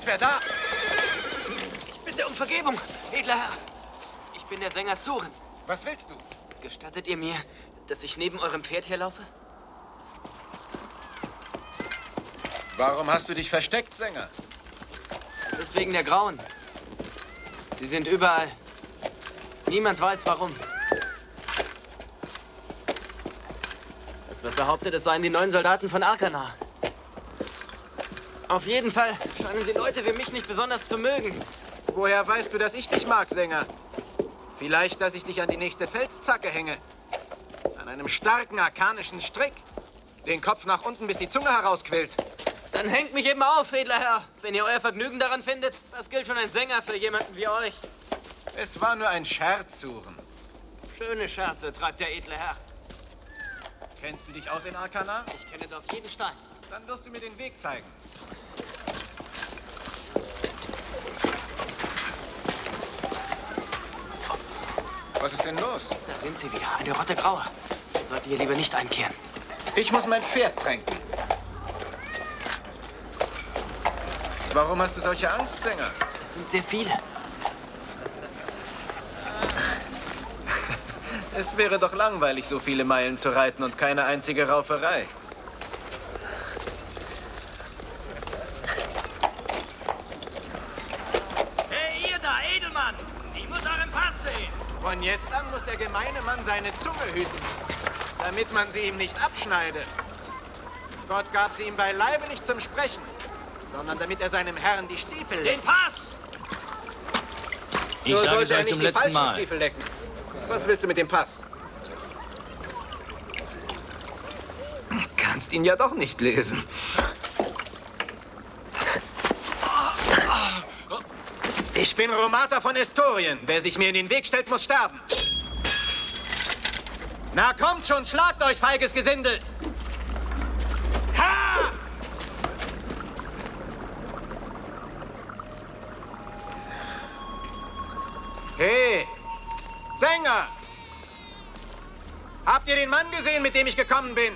Ist wer da? Ich bitte um Vergebung, edler Herr. Ich bin der Sänger Suren. Was willst du? Gestattet ihr mir, dass ich neben eurem Pferd herlaufe? Warum hast du dich versteckt, Sänger? Es ist wegen der Grauen. Sie sind überall. Niemand weiß, warum. Es wird behauptet, es seien die neuen Soldaten von Arkana. Auf jeden Fall scheinen die Leute wie mich nicht besonders zu mögen. Woher weißt du, dass ich dich mag, Sänger? Vielleicht, dass ich dich an die nächste Felszacke hänge. An einem starken arkanischen Strick. Den Kopf nach unten, bis die Zunge herausquillt. Dann hängt mich eben auf, edler Herr. Wenn ihr euer Vergnügen daran findet, was gilt schon ein Sänger für jemanden wie euch? Es war nur ein Scherz, Suren. Schöne Scherze treibt der edle Herr. Kennst du dich aus in Arkana? Ich kenne dort jeden Stein. Dann wirst du mir den Weg zeigen. Was ist denn los? Da sind sie wieder, eine Rotte Graue. Sollten ihr lieber nicht einkehren. Ich muss mein Pferd tränken. Warum hast du solche Angst, Sänger? Es sind sehr viele. Es wäre doch langweilig, so viele Meilen zu reiten und keine einzige Rauferei. Hey, ihr da, Edelmann! Ich muss euren Pass sehen. Von jetzt an muss der gemeine Mann seine Zunge hüten, damit man sie ihm nicht abschneide. Gott gab sie ihm beileibe nicht zum Sprechen, sondern damit er seinem Herrn die Stiefel Den leckt. Pass! Ich sage es sollte er euch nicht zum die letzten falschen Mal. Stiefel lecken. Was willst du mit dem Pass? Kannst ihn ja doch nicht lesen. Ich bin Romata von Estorien. Wer sich mir in den Weg stellt, muss sterben. Na kommt schon, schlagt euch, feiges Gesindel! Ha! Hey, Sänger! Habt ihr den Mann gesehen, mit dem ich gekommen bin?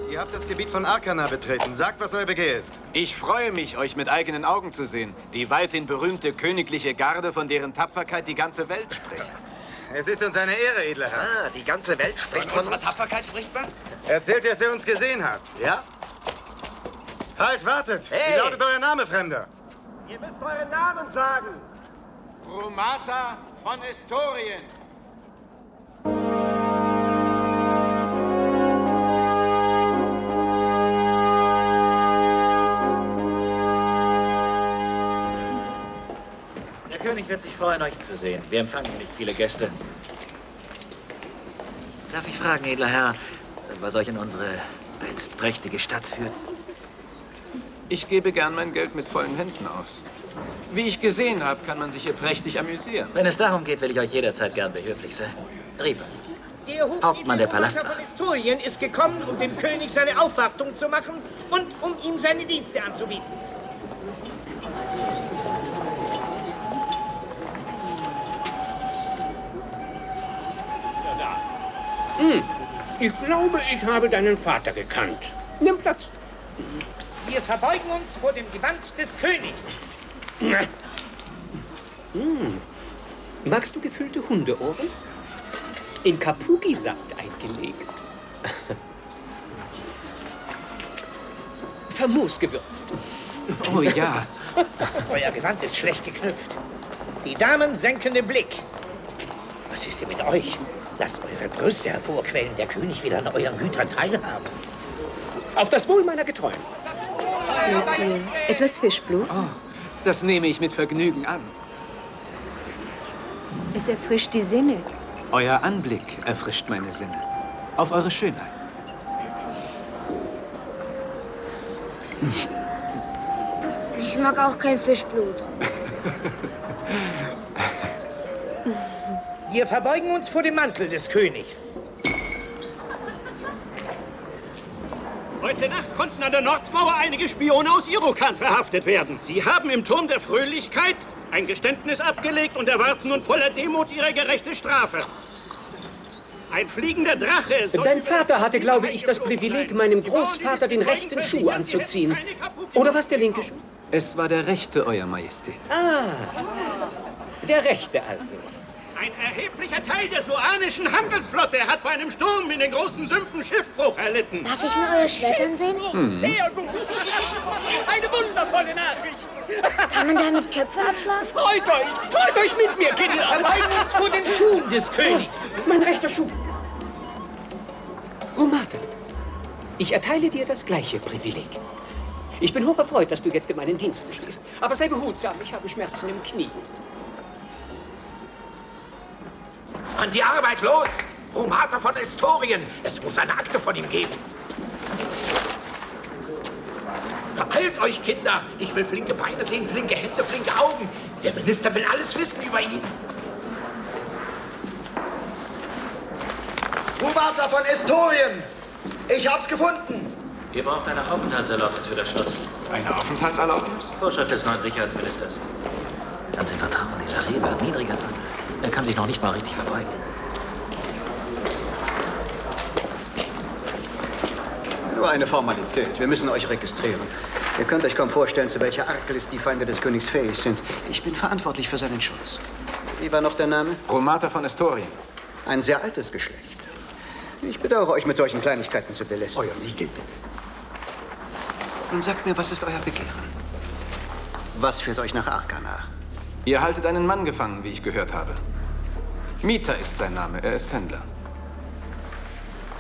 Ihr habt das Gebiet von Arkana betreten. Sagt, was euer Begehr ist. Ich freue mich, euch mit eigenen Augen zu sehen. Die weithin berühmte königliche Garde, von deren Tapferkeit die ganze Welt spricht. Es ist uns eine Ehre, edler Herr. Ah, die ganze Welt spricht von uns. Tapferkeit spricht man? Erzählt, dass ihr uns gesehen habt, ja? Halt, wartet! Hey! Wie lautet euer Name, Fremder? Ihr müsst euren Namen sagen. Romata von Estorien. Der König wird sich freuen, euch zu sehen. Wir empfangen nicht viele Gäste. Darf ich fragen, edler Herr, was euch in unsere einst prächtige Stadt führt? Ich gebe gern mein Geld mit vollen Händen aus. Wie ich gesehen habe, kann man sich hier prächtig amüsieren. Wenn es darum geht, will ich euch jederzeit gern behilflich sein. Riebert. Der Hauptmann der Palastwache. von Estorien ist gekommen, um dem König seine Aufwartung zu machen und um ihm seine Dienste anzubieten. Ich glaube, ich habe deinen Vater gekannt. Nimm Platz. Wir verbeugen uns vor dem Gewand des Königs. Magst du gefüllte Hundeohren? In Kapugi-Saft eingelegt. Famos gewürzt. Oh ja. Euer Gewand ist schlecht geknüpft. Die Damen senken den Blick. Was ist denn mit euch? Lasst eure Brüste hervorquellen, der König will an euren Gütern teilhaben. Auf das Wohl meiner Getreuen. Etwas Fischblut? Oh, das nehme ich mit Vergnügen an. Es erfrischt die Sinne. Euer Anblick erfrischt meine Sinne. Auf eure Schönheit. Ich mag auch kein Fischblut. Wir verbeugen uns vor dem Mantel des Königs. Heute Nacht konnten an der Nordmauer einige Spione aus Irokan verhaftet werden. Sie haben im Turm der Fröhlichkeit ein Geständnis abgelegt und erwarten nun voller Demut ihre gerechte Strafe. Ein fliegender Drache soll... Dein Vater hatte, glaube ich, das Privileg, meinem Großvater den rechten Schuh anzuziehen. Oder was der linke Schuh? Es war der rechte, Euer Majestät. Ah, der rechte also. Ein erheblicher Teil der soanischen Handelsflotte hat bei einem Sturm in den großen Sümpfen Schiffbruch erlitten. Darf ich mir eure Schwertern sehen? Sehr gut. Eine wundervolle Nachricht. Kann man damit Köpfe abschlagen? Freut euch mit mir, Wir Kinder. verbeugen uns vor den Schuhen des Königs. Mein rechter Schuh. Romate, ich erteile dir das gleiche Privileg. Ich bin hoch erfreut, dass du jetzt in meinen Diensten stehst. Aber sei behutsam, ich habe Schmerzen im Knie. An die Arbeit, los! Romata von Estorien. Es muss eine Akte von ihm geben. Beeilt euch, Kinder. Ich will flinke Beine sehen, flinke Hände, flinke Augen. Der Minister will alles wissen über ihn. Romata von Estorien! Ich hab's gefunden! Ihr braucht eine Aufenthaltserlaubnis für das Schloss. Eine Aufenthaltserlaubnis? Vorschrift des neuen Sicherheitsministers. Ganz im Vertrauen, dieser Reber hat niedriger Adel. Er kann sich noch nicht mal richtig verbeugen. Nur eine Formalität. Wir müssen euch registrieren. Ihr könnt euch kaum vorstellen, zu welcher Arglist die Feinde des Königs fähig sind. Ich bin verantwortlich für seinen Schutz. Wie war noch der Name? Romata von Estorien. Ein sehr altes Geschlecht. Ich bedauere, euch mit solchen Kleinigkeiten zu belästigen. Euer Siegel, bitte. Nun sagt mir, was ist euer Begehren? Was führt euch nach Arkana? Ihr haltet einen Mann gefangen, wie ich gehört habe. Mita ist sein Name, er ist Händler.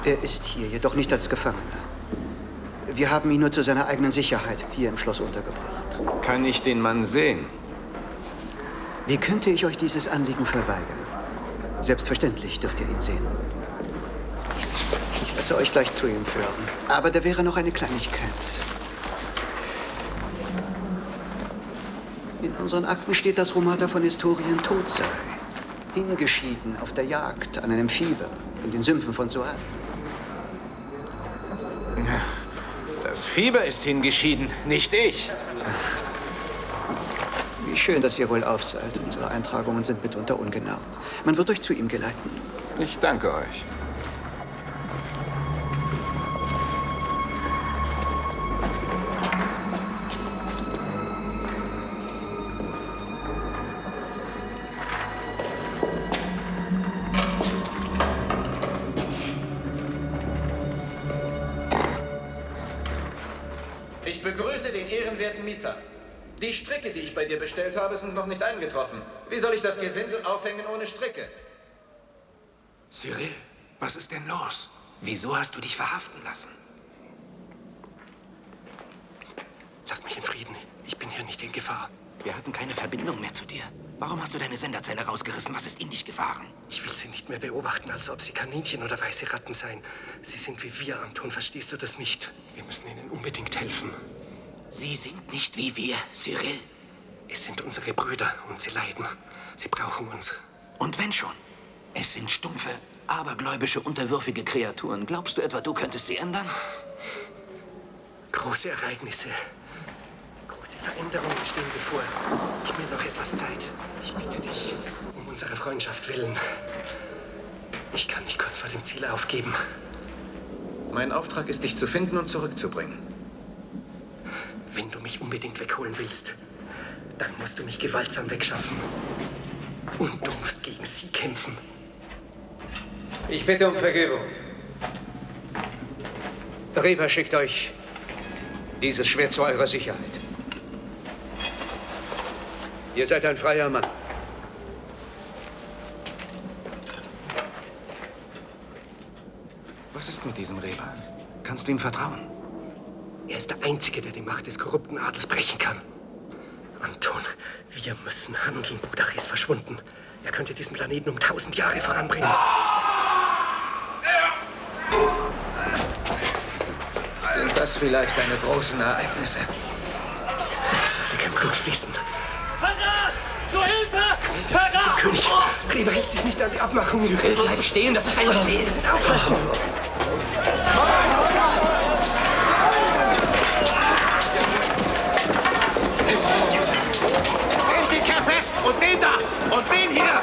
Er ist hier, jedoch nicht als Gefangener. Wir haben ihn nur zu seiner eigenen Sicherheit hier im Schloss untergebracht. Kann ich den Mann sehen? Wie könnte ich euch dieses Anliegen verweigern? Selbstverständlich dürft ihr ihn sehen. Ich lasse euch gleich zu ihm führen. Aber da wäre noch eine Kleinigkeit. In unseren Akten steht, dass Romata von Estorien tot sei. Hingeschieden auf der Jagd an einem Fieber in den Sümpfen von Soal. Das Fieber ist hingeschieden, nicht ich. Wie schön, dass ihr wohl auf seid. Unsere Eintragungen sind mitunter ungenau. Man wird euch zu ihm geleiten. Ich danke euch. Ich begrüße den ehrenwerten Mieter. Die Stricke, die ich bei dir bestellt habe, sind noch nicht eingetroffen. Wie soll ich das Gesindel aufhängen ohne Stricke? Cyril, was ist denn los? Wieso hast du dich verhaften lassen? Lass mich in Frieden. Ich bin hier nicht in Gefahr. Wir hatten keine Verbindung mehr zu dir. Warum hast du deine Senderzelle rausgerissen? Was ist in dich gefahren? Ich will sie nicht mehr beobachten, als ob sie Kaninchen oder weiße Ratten seien. Sie sind wie wir, Anton. Verstehst du das nicht? Wir müssen ihnen unbedingt helfen. Sie sind nicht wie wir, Cyril. Es sind unsere Brüder und sie leiden. Sie brauchen uns. Und wenn schon? Es sind stumpfe, abergläubische, unterwürfige Kreaturen. Glaubst du etwa, du könntest sie ändern? Große Ereignisse. Große Veränderungen stehen bevor. Gib mir noch etwas Zeit. Ich bitte dich, um unserer Freundschaft willen. Ich kann nicht kurz vor dem Ziel aufgeben. Mein Auftrag ist, dich zu finden und zurückzubringen. Wenn du mich unbedingt wegholen willst, dann musst du mich gewaltsam wegschaffen. Und du musst gegen sie kämpfen. Ich bitte um Vergebung. Reber schickt euch dieses Schwert zu eurer Sicherheit. Ihr seid ein freier Mann. Kannst du ihm vertrauen? Er ist der Einzige, der die Macht des korrupten Adels brechen kann. Anton, wir müssen handeln. Budach ist verschwunden. Er könnte diesen Planeten um 1000 Jahre voranbringen. Sind das vielleicht deine großen Ereignisse? Es sollte kein Blut fließen. Verrat! Zur Hilfe! Zum König. Reber hält sich nicht an die Abmachungen. Bleib stehen, das ist ein Spiel. Wir sind aufhalten. Hält den Kerl fest! Und den da! Und den hier!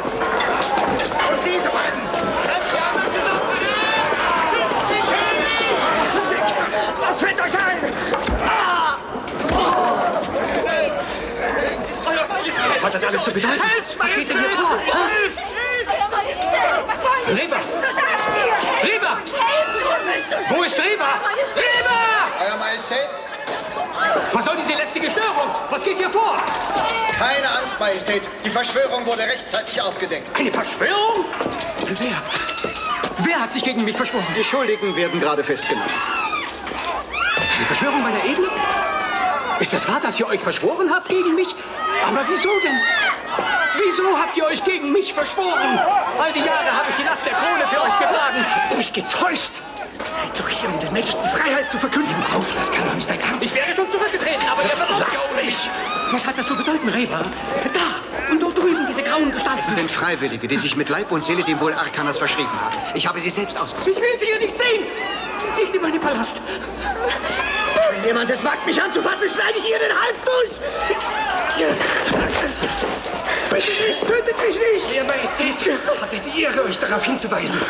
Und diese beiden! Bleibt die anderen zusammen! Schützt den König! Was fällt euch ein? Was hat das alles zu bedeuten? Helft! Was geht denn hier vor? Helft! Euer Majestät! Was wollen Sie? Reber! So sagt mir! Reber! Helfen! Wo ist Reber? Reber! Euer Majestät? Was soll diese lästige Störung? Was geht hier vor? Keine Angst, Majestät. Die Verschwörung wurde rechtzeitig aufgedeckt. Eine Verschwörung? Wer? Wer hat sich gegen mich verschworen? Die Schuldigen werden gerade festgenommen. Die Verschwörung meiner Ebene? Ist das wahr, dass ihr euch verschworen habt gegen mich? Aber wieso denn? Wieso habt ihr euch gegen mich verschworen? All die Jahre habe ich die Last der Krone für euch getragen. Mich getäuscht. Seid doch hier, um den Menschen die Freiheit zu verkünden. Auf, das kann doch nicht dein Ernst. Ich wäre schon zurückgetreten, aber ihr vertraut Lass mich! Was hat das zu bedeuten, Reber? Da und dort drüben, diese grauen Gestalten. Es sind Freiwillige, die sich mit Leib und Seele dem Wohl Arkanas verschrieben haben. Ich habe sie selbst ausgesucht. Ich will sie hier nicht sehen. Nicht in meinen Palast. Wenn jemand es wagt, mich anzufassen, schneide ich ihr den Hals durch! Bitte nicht, tötet mich nicht! Ihr Majestät hatte die Ehre, euch darauf hinzuweisen.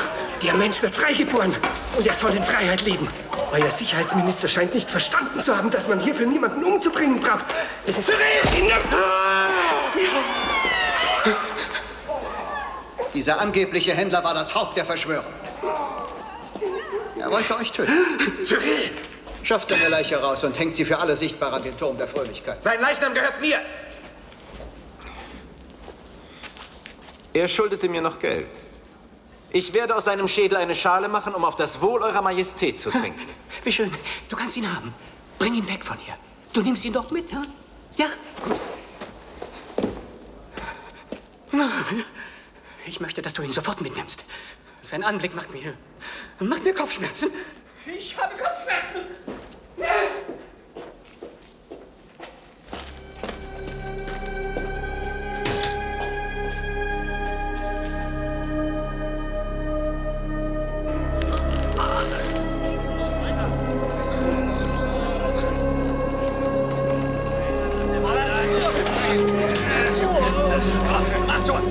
Der Mensch wird freigeboren und er soll in Freiheit leben. Euer Sicherheitsminister scheint nicht verstanden zu haben, dass man hierfür niemanden umzubringen braucht. Es ist... Dieser angebliche Händler war das Haupt der Verschwörung. Er wollte euch töten. Cyril! Schafft seine Leiche raus und hängt sie für alle sichtbar an den Turm der Fröhlichkeit. Sein Leichnam gehört mir. Er schuldete mir noch Geld. Ich werde aus seinem Schädel eine Schale machen, um auf das Wohl eurer Majestät zu trinken. Wie schön. Du kannst ihn haben. Bring ihn weg von hier. Du nimmst ihn doch mit, ja? Ja, gut. Ich möchte, dass du ihn sofort mitnimmst. Sein Anblick macht mir Kopfschmerzen. Ich habe Kopfschmerzen. Mach schon!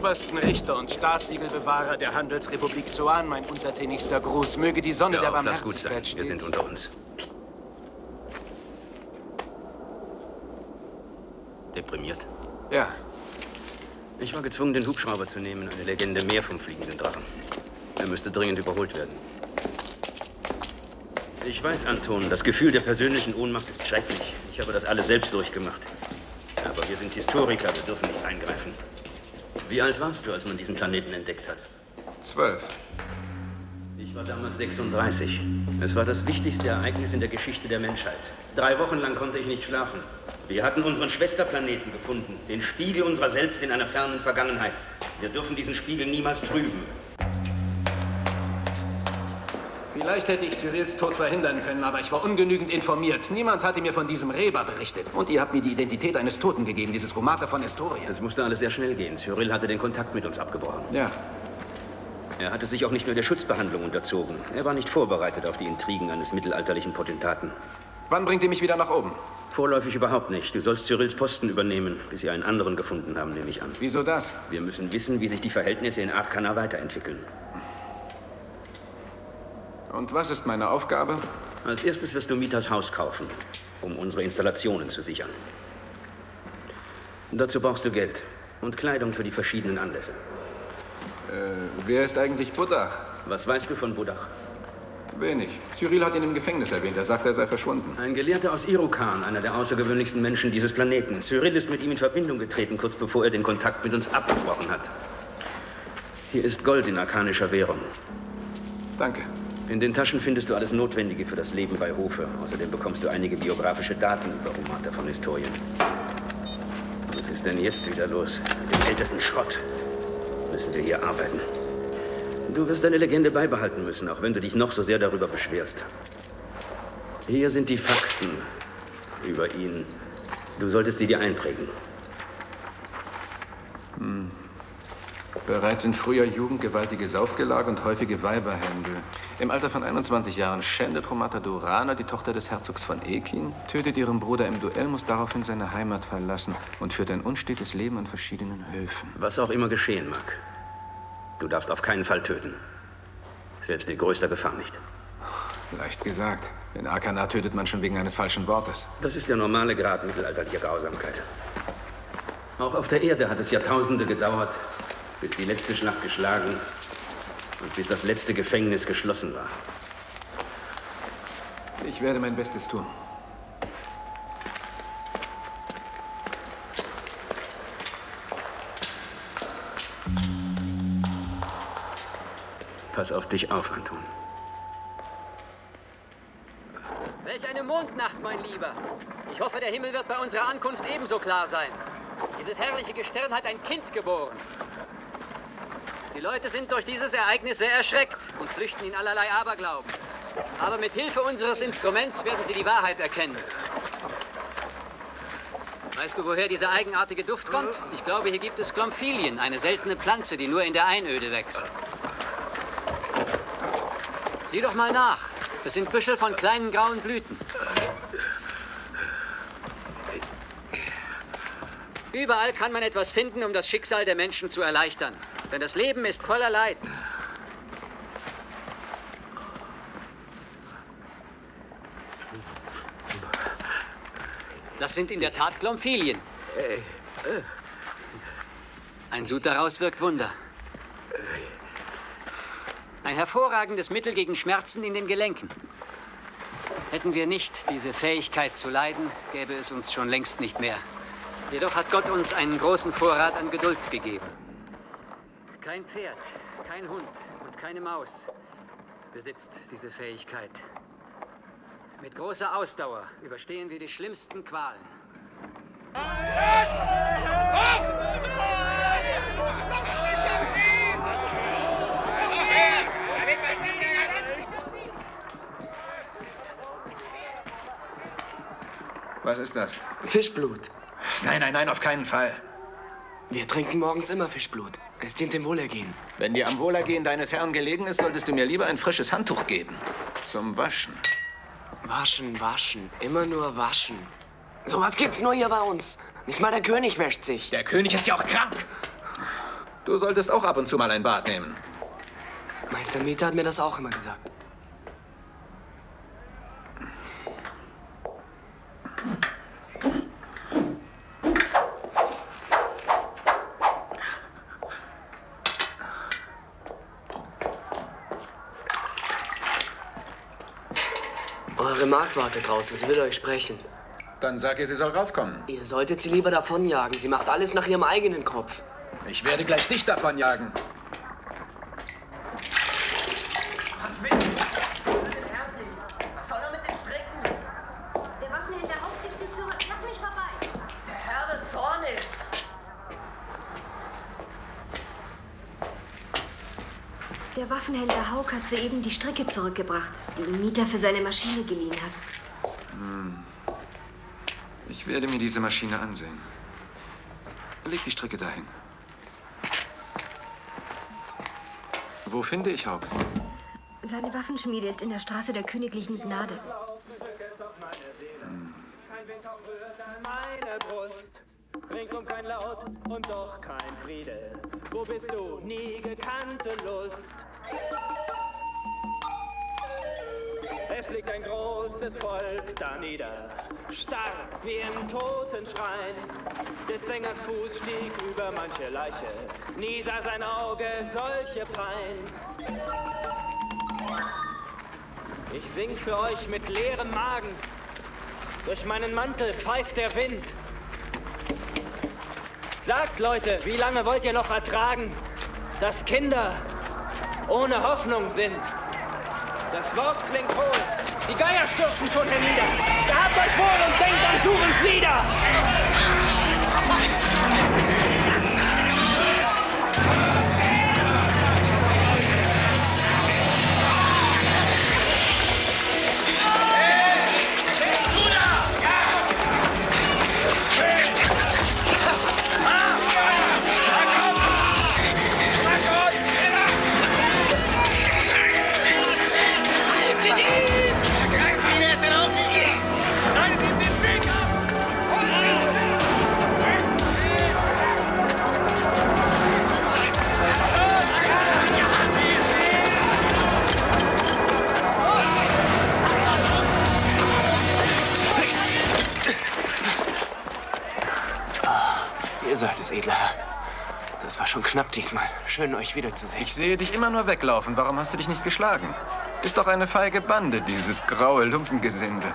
obersten Richter und Staatssiegelbewahrer der Handelsrepublik Soan, mein untertänigster Gruß. Möge die Sonne der lass gut sein. Barmherzigkeit Wir sind unter uns. Deprimiert? Ja. Ich war gezwungen, den Hubschrauber zu nehmen. Eine Legende mehr vom fliegenden Drachen. Er müsste dringend überholt werden. Ich weiß, Anton, das Gefühl der persönlichen Ohnmacht ist schrecklich. Ich habe das alles selbst durchgemacht. Aber wir sind Historiker, wir dürfen nicht eingreifen. Wie alt warst du, als man diesen Planeten entdeckt hat? 12. Ich war damals 36. Es war das wichtigste Ereignis in der Geschichte der Menschheit. 3 Wochen lang konnte ich nicht schlafen. Wir hatten unseren Schwesterplaneten gefunden, den Spiegel unserer selbst in einer fernen Vergangenheit. Wir dürfen diesen Spiegel niemals trüben. Vielleicht hätte ich Cyrils Tod verhindern können, aber ich war ungenügend informiert. Niemand hatte mir von diesem Reba berichtet. Und ihr habt mir die Identität eines Toten gegeben, dieses Romata von Estorien. Es musste alles sehr schnell gehen. Cyril hatte den Kontakt mit uns abgebrochen. Ja. Er hatte sich auch nicht nur der Schutzbehandlung unterzogen. Er war nicht vorbereitet auf die Intrigen eines mittelalterlichen Potentaten. Wann bringt ihr mich wieder nach oben? Vorläufig überhaupt nicht. Du sollst Cyrils Posten übernehmen, bis sie einen anderen gefunden haben, nehme ich an. Wieso das? Wir müssen wissen, wie sich die Verhältnisse in Arkana weiterentwickeln. Und was ist meine Aufgabe? Als erstes wirst du Mitas Haus kaufen, um unsere Installationen zu sichern. Dazu brauchst du Geld und Kleidung für die verschiedenen Anlässe. Wer ist eigentlich Budach? Was weißt du von Budach? Wenig. Cyril hat ihn im Gefängnis erwähnt. Er sagt, er sei verschwunden. Ein Gelehrter aus Irokan, einer der außergewöhnlichsten Menschen dieses Planeten. Cyril ist mit ihm in Verbindung getreten, kurz bevor er den Kontakt mit uns abgebrochen hat. Hier ist Gold in arkanischer Währung. Danke. In den Taschen findest du alles Notwendige für das Leben bei Hofe. Außerdem bekommst du einige biografische Daten über Romata von Estorien. Was ist denn jetzt wieder los? Mit dem ältesten Schrott müssen wir hier arbeiten. Du wirst deine Legende beibehalten müssen, auch wenn du dich noch so sehr darüber beschwerst. Hier sind die Fakten über ihn. Du solltest sie dir einprägen. Bereits in früher Jugend gewaltige Saufgelage und häufige Weiberhändel. Im Alter von 21 Jahren schändet Romata Dorana, die Tochter des Herzogs von Ekin, tötet ihren Bruder im Duell, muss daraufhin seine Heimat verlassen und führt ein unstetes Leben an verschiedenen Höfen. Was auch immer geschehen mag, du darfst auf keinen Fall töten. Selbst in größter Gefahr nicht. Leicht gesagt. In Arkana tötet man schon wegen eines falschen Wortes. Das ist der normale Grad mittelalterlicher Grausamkeit. Auch auf der Erde hat es Jahrtausende gedauert, bis die letzte Schlacht geschlagen und bis das letzte Gefängnis geschlossen war. Ich werde mein Bestes tun. Pass auf dich auf, Anton. Welch eine Mondnacht, mein Lieber. Ich hoffe, der Himmel wird bei unserer Ankunft ebenso klar sein. Dieses herrliche Gestirn hat ein Kind geboren. Die Leute sind durch dieses Ereignis sehr erschreckt und flüchten in allerlei Aberglauben. Aber mit Hilfe unseres Instruments werden sie die Wahrheit erkennen. Weißt du, woher dieser eigenartige Duft kommt? Ich glaube, hier gibt es Glomphilien, eine seltene Pflanze, die nur in der Einöde wächst. Sieh doch mal nach. Es sind Büschel von kleinen grauen Blüten. Überall kann man etwas finden, um das Schicksal der Menschen zu erleichtern. Denn das Leben ist voller Leid. Das sind in der Tat Glomphilien. Ein Sud daraus wirkt Wunder. Ein hervorragendes Mittel gegen Schmerzen in den Gelenken. Hätten wir nicht diese Fähigkeit zu leiden, gäbe es uns schon längst nicht mehr. Jedoch hat Gott uns einen großen Vorrat an Geduld gegeben. Kein Pferd, kein Hund und keine Maus besitzt diese Fähigkeit. Mit großer Ausdauer überstehen wir die schlimmsten Qualen. Was ist das? Fischblut. Nein, nein, nein, auf keinen Fall. Wir trinken morgens immer Fischblut. Es dient dem Wohlergehen. Wenn dir am Wohlergehen deines Herrn gelegen ist, solltest du mir lieber ein frisches Handtuch geben. Zum Waschen. Waschen, waschen. Immer nur waschen. Sowas gibt's nur hier bei uns. Nicht mal der König wäscht sich. Der König ist ja auch krank. Du solltest auch ab und zu mal ein Bad nehmen. Meister Mieter hat mir das auch immer gesagt. Eure Magd wartet draußen, sie will euch sprechen. Dann sag ihr, sie soll raufkommen. Ihr solltet sie lieber davonjagen. Sie macht alles nach ihrem eigenen Kopf. Ich werde gleich dich davonjagen. Was will ich? Was soll er mit den Stricken? Der Waffenhändler Haug zieht sie zurück. Lass mich vorbei. Der Herr wird zornig. Der Waffenhändler Haug hat soeben die Stricke zurückgebracht, die ihm Mieter für seine Maschine geliehen hat. Ich werde mir diese Maschine ansehen. Leg die Stricke dahin. Wo finde ich Haug? Seine Waffenschmiede ist in der Straße der Königlichen Gnade. Meine Brust, ringsum kein Laut und doch kein Friede. Wo bist du? Nie gekannte Lust. Es liegt ein großes Volk da nieder, starr wie im Totenschrein. Des Sängers Fuß stieg über manche Leiche, nie sah sein Auge solche Pein. Ich sing für euch mit leerem Magen, durch meinen Mantel pfeift der Wind. Sagt, Leute, wie lange wollt ihr noch ertragen, dass Kinder ohne Hoffnung sind? Das Wort klingt hohl, die Geier stürzen schon hernieder. Gehabt euch wohl und denkt an Surens Lieder! Ihr seid es, edler Herr. Das war schon knapp diesmal. Schön, euch wiederzusehen. Ich sehe dich immer nur weglaufen. Warum hast du dich nicht geschlagen? Ist doch eine feige Bande, dieses graue Lumpengesinde.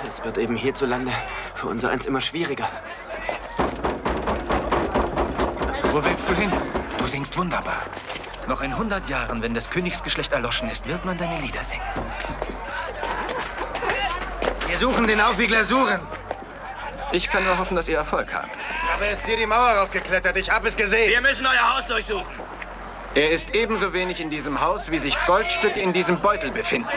Es wird eben hierzulande für unsereins immer schwieriger. Wo willst du hin? Du singst wunderbar. Noch in 100 Jahren, wenn das Königsgeschlecht erloschen ist, wird man deine Lieder singen. Wir suchen den Aufwiegler Suren. Ich kann nur hoffen, dass ihr Erfolg habt. Aber er ist hier die Mauer raufgeklettert. Ich habe es gesehen. Wir müssen euer Haus durchsuchen. Er ist ebenso wenig in diesem Haus, wie sich Goldstücke in diesem Beutel befinden.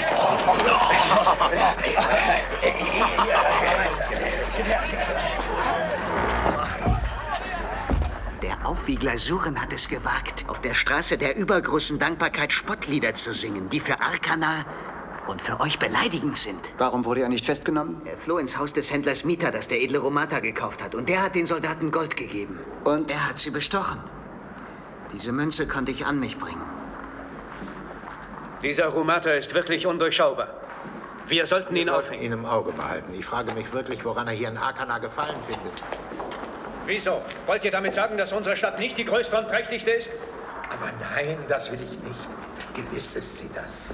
Der Aufwiegler Suren hat es gewagt, auf der Straße der übergroßen Dankbarkeit Spottlieder zu singen, die für Arkana und für euch beleidigend sind. Warum wurde er nicht festgenommen? Er floh ins Haus des Händlers Mieter, das der edle Romata gekauft hat. Und der hat den Soldaten Gold gegeben. Und? Er hat sie bestochen. Diese Münze konnte ich an mich bringen. Dieser Romata ist wirklich undurchschaubar. Wir sollten ihn aufhängen. Ihn im Auge behalten. Ich frage mich wirklich, woran er hier in Arkana Gefallen findet. Wieso? Wollt ihr damit sagen, dass unsere Stadt nicht die größte und prächtigste ist? Aber nein, das will ich nicht. Gewiss ist sie das.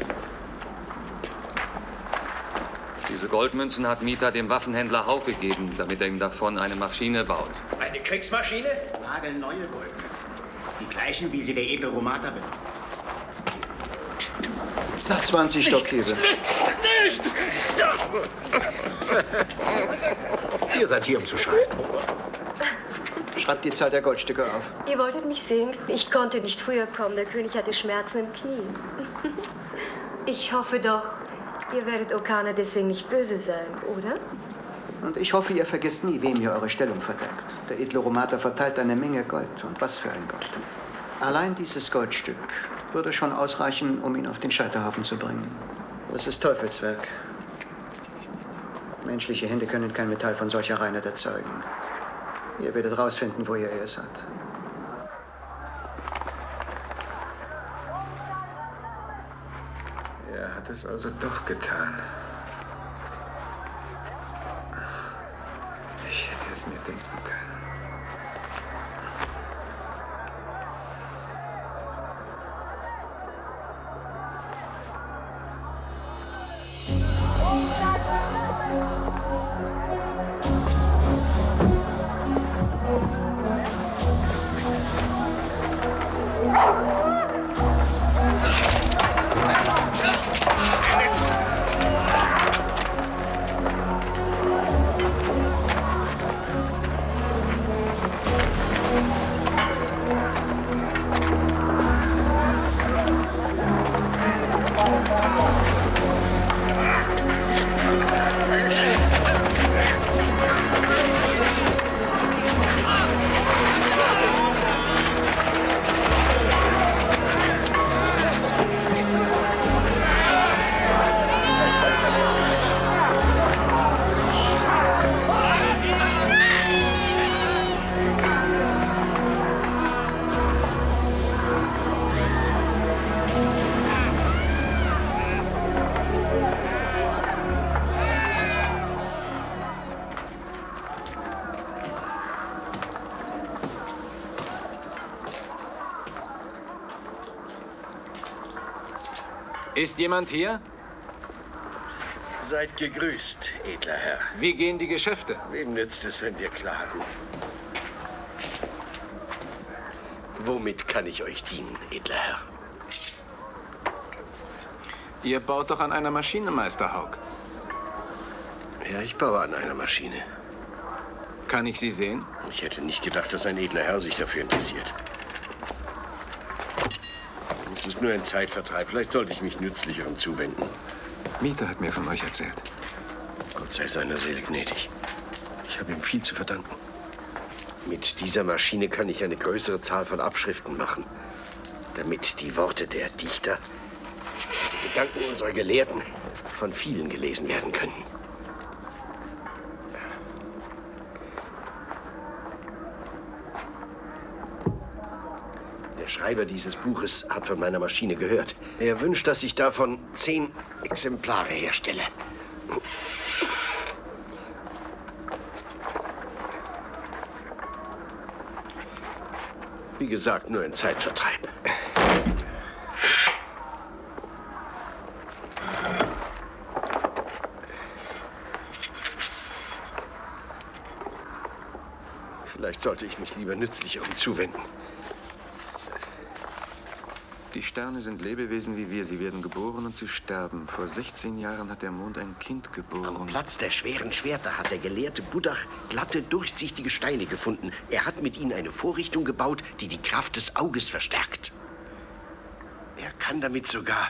Diese Goldmünzen hat Mieter dem Waffenhändler Haug gegeben, damit er ihm davon eine Maschine baut. Eine Kriegsmaschine? Nagelneue Goldmünzen. Die gleichen, wie sie der edle Romata benutzt. 20 Stockhiebe. Nicht! Ihr seid hier, um zu schreiben. Schreibt die Zahl der Goldstücke auf. Ihr wolltet mich sehen? Ich konnte nicht früher kommen. Der König hatte Schmerzen im Knie. Ich hoffe doch, ihr werdet Okana deswegen nicht böse sein, oder? Und ich hoffe, ihr vergesst nie, wem ihr eure Stellung verdeckt. Der edle Romata verteilt eine Menge Gold. Und was für ein Gold. Allein dieses Goldstück würde schon ausreichen, um ihn auf den Scheiterhaufen zu bringen. Das ist Teufelswerk. Menschliche Hände können kein Metall von solcher Reinheit erzeugen. Ihr werdet rausfinden, woher er es hat. hat es also doch getan. Ich hätte es mir denken können. Ist jemand hier? Seid gegrüßt, edler Herr. Wie gehen die Geschäfte? Wem nützt es, wenn wir klagen? Womit kann ich euch dienen, edler Herr? Ihr baut doch an einer Maschine, Meister Hawk. Ja, ich baue an einer Maschine. Kann ich sie sehen? Ich hätte nicht gedacht, dass ein edler Herr sich dafür interessiert. Es ist nur ein Zeitvertreib. Vielleicht sollte ich mich Nützlicherem zuwenden. Mieter hat mir von euch erzählt. Gott sei seiner Seele gnädig. Ich habe ihm viel zu verdanken. Mit dieser Maschine kann ich eine größere Zahl von Abschriften machen, damit die Worte der Dichter, die Gedanken unserer Gelehrten von vielen gelesen werden können. Der Schreiber dieses Buches hat von meiner Maschine gehört. Er wünscht, dass ich davon 10 Exemplare herstelle. Wie gesagt, nur ein Zeitvertreib. Vielleicht sollte ich mich lieber Nützlicherem zuwenden. Die Sterne sind Lebewesen wie wir. Sie werden geboren und sie sterben. Vor 16 Jahren hat der Mond ein Kind geboren. Am Platz der schweren Schwerter hat der gelehrte Buddha glatte, durchsichtige Steine gefunden. Er hat mit ihnen eine Vorrichtung gebaut, die die Kraft des Auges verstärkt. Er kann damit sogar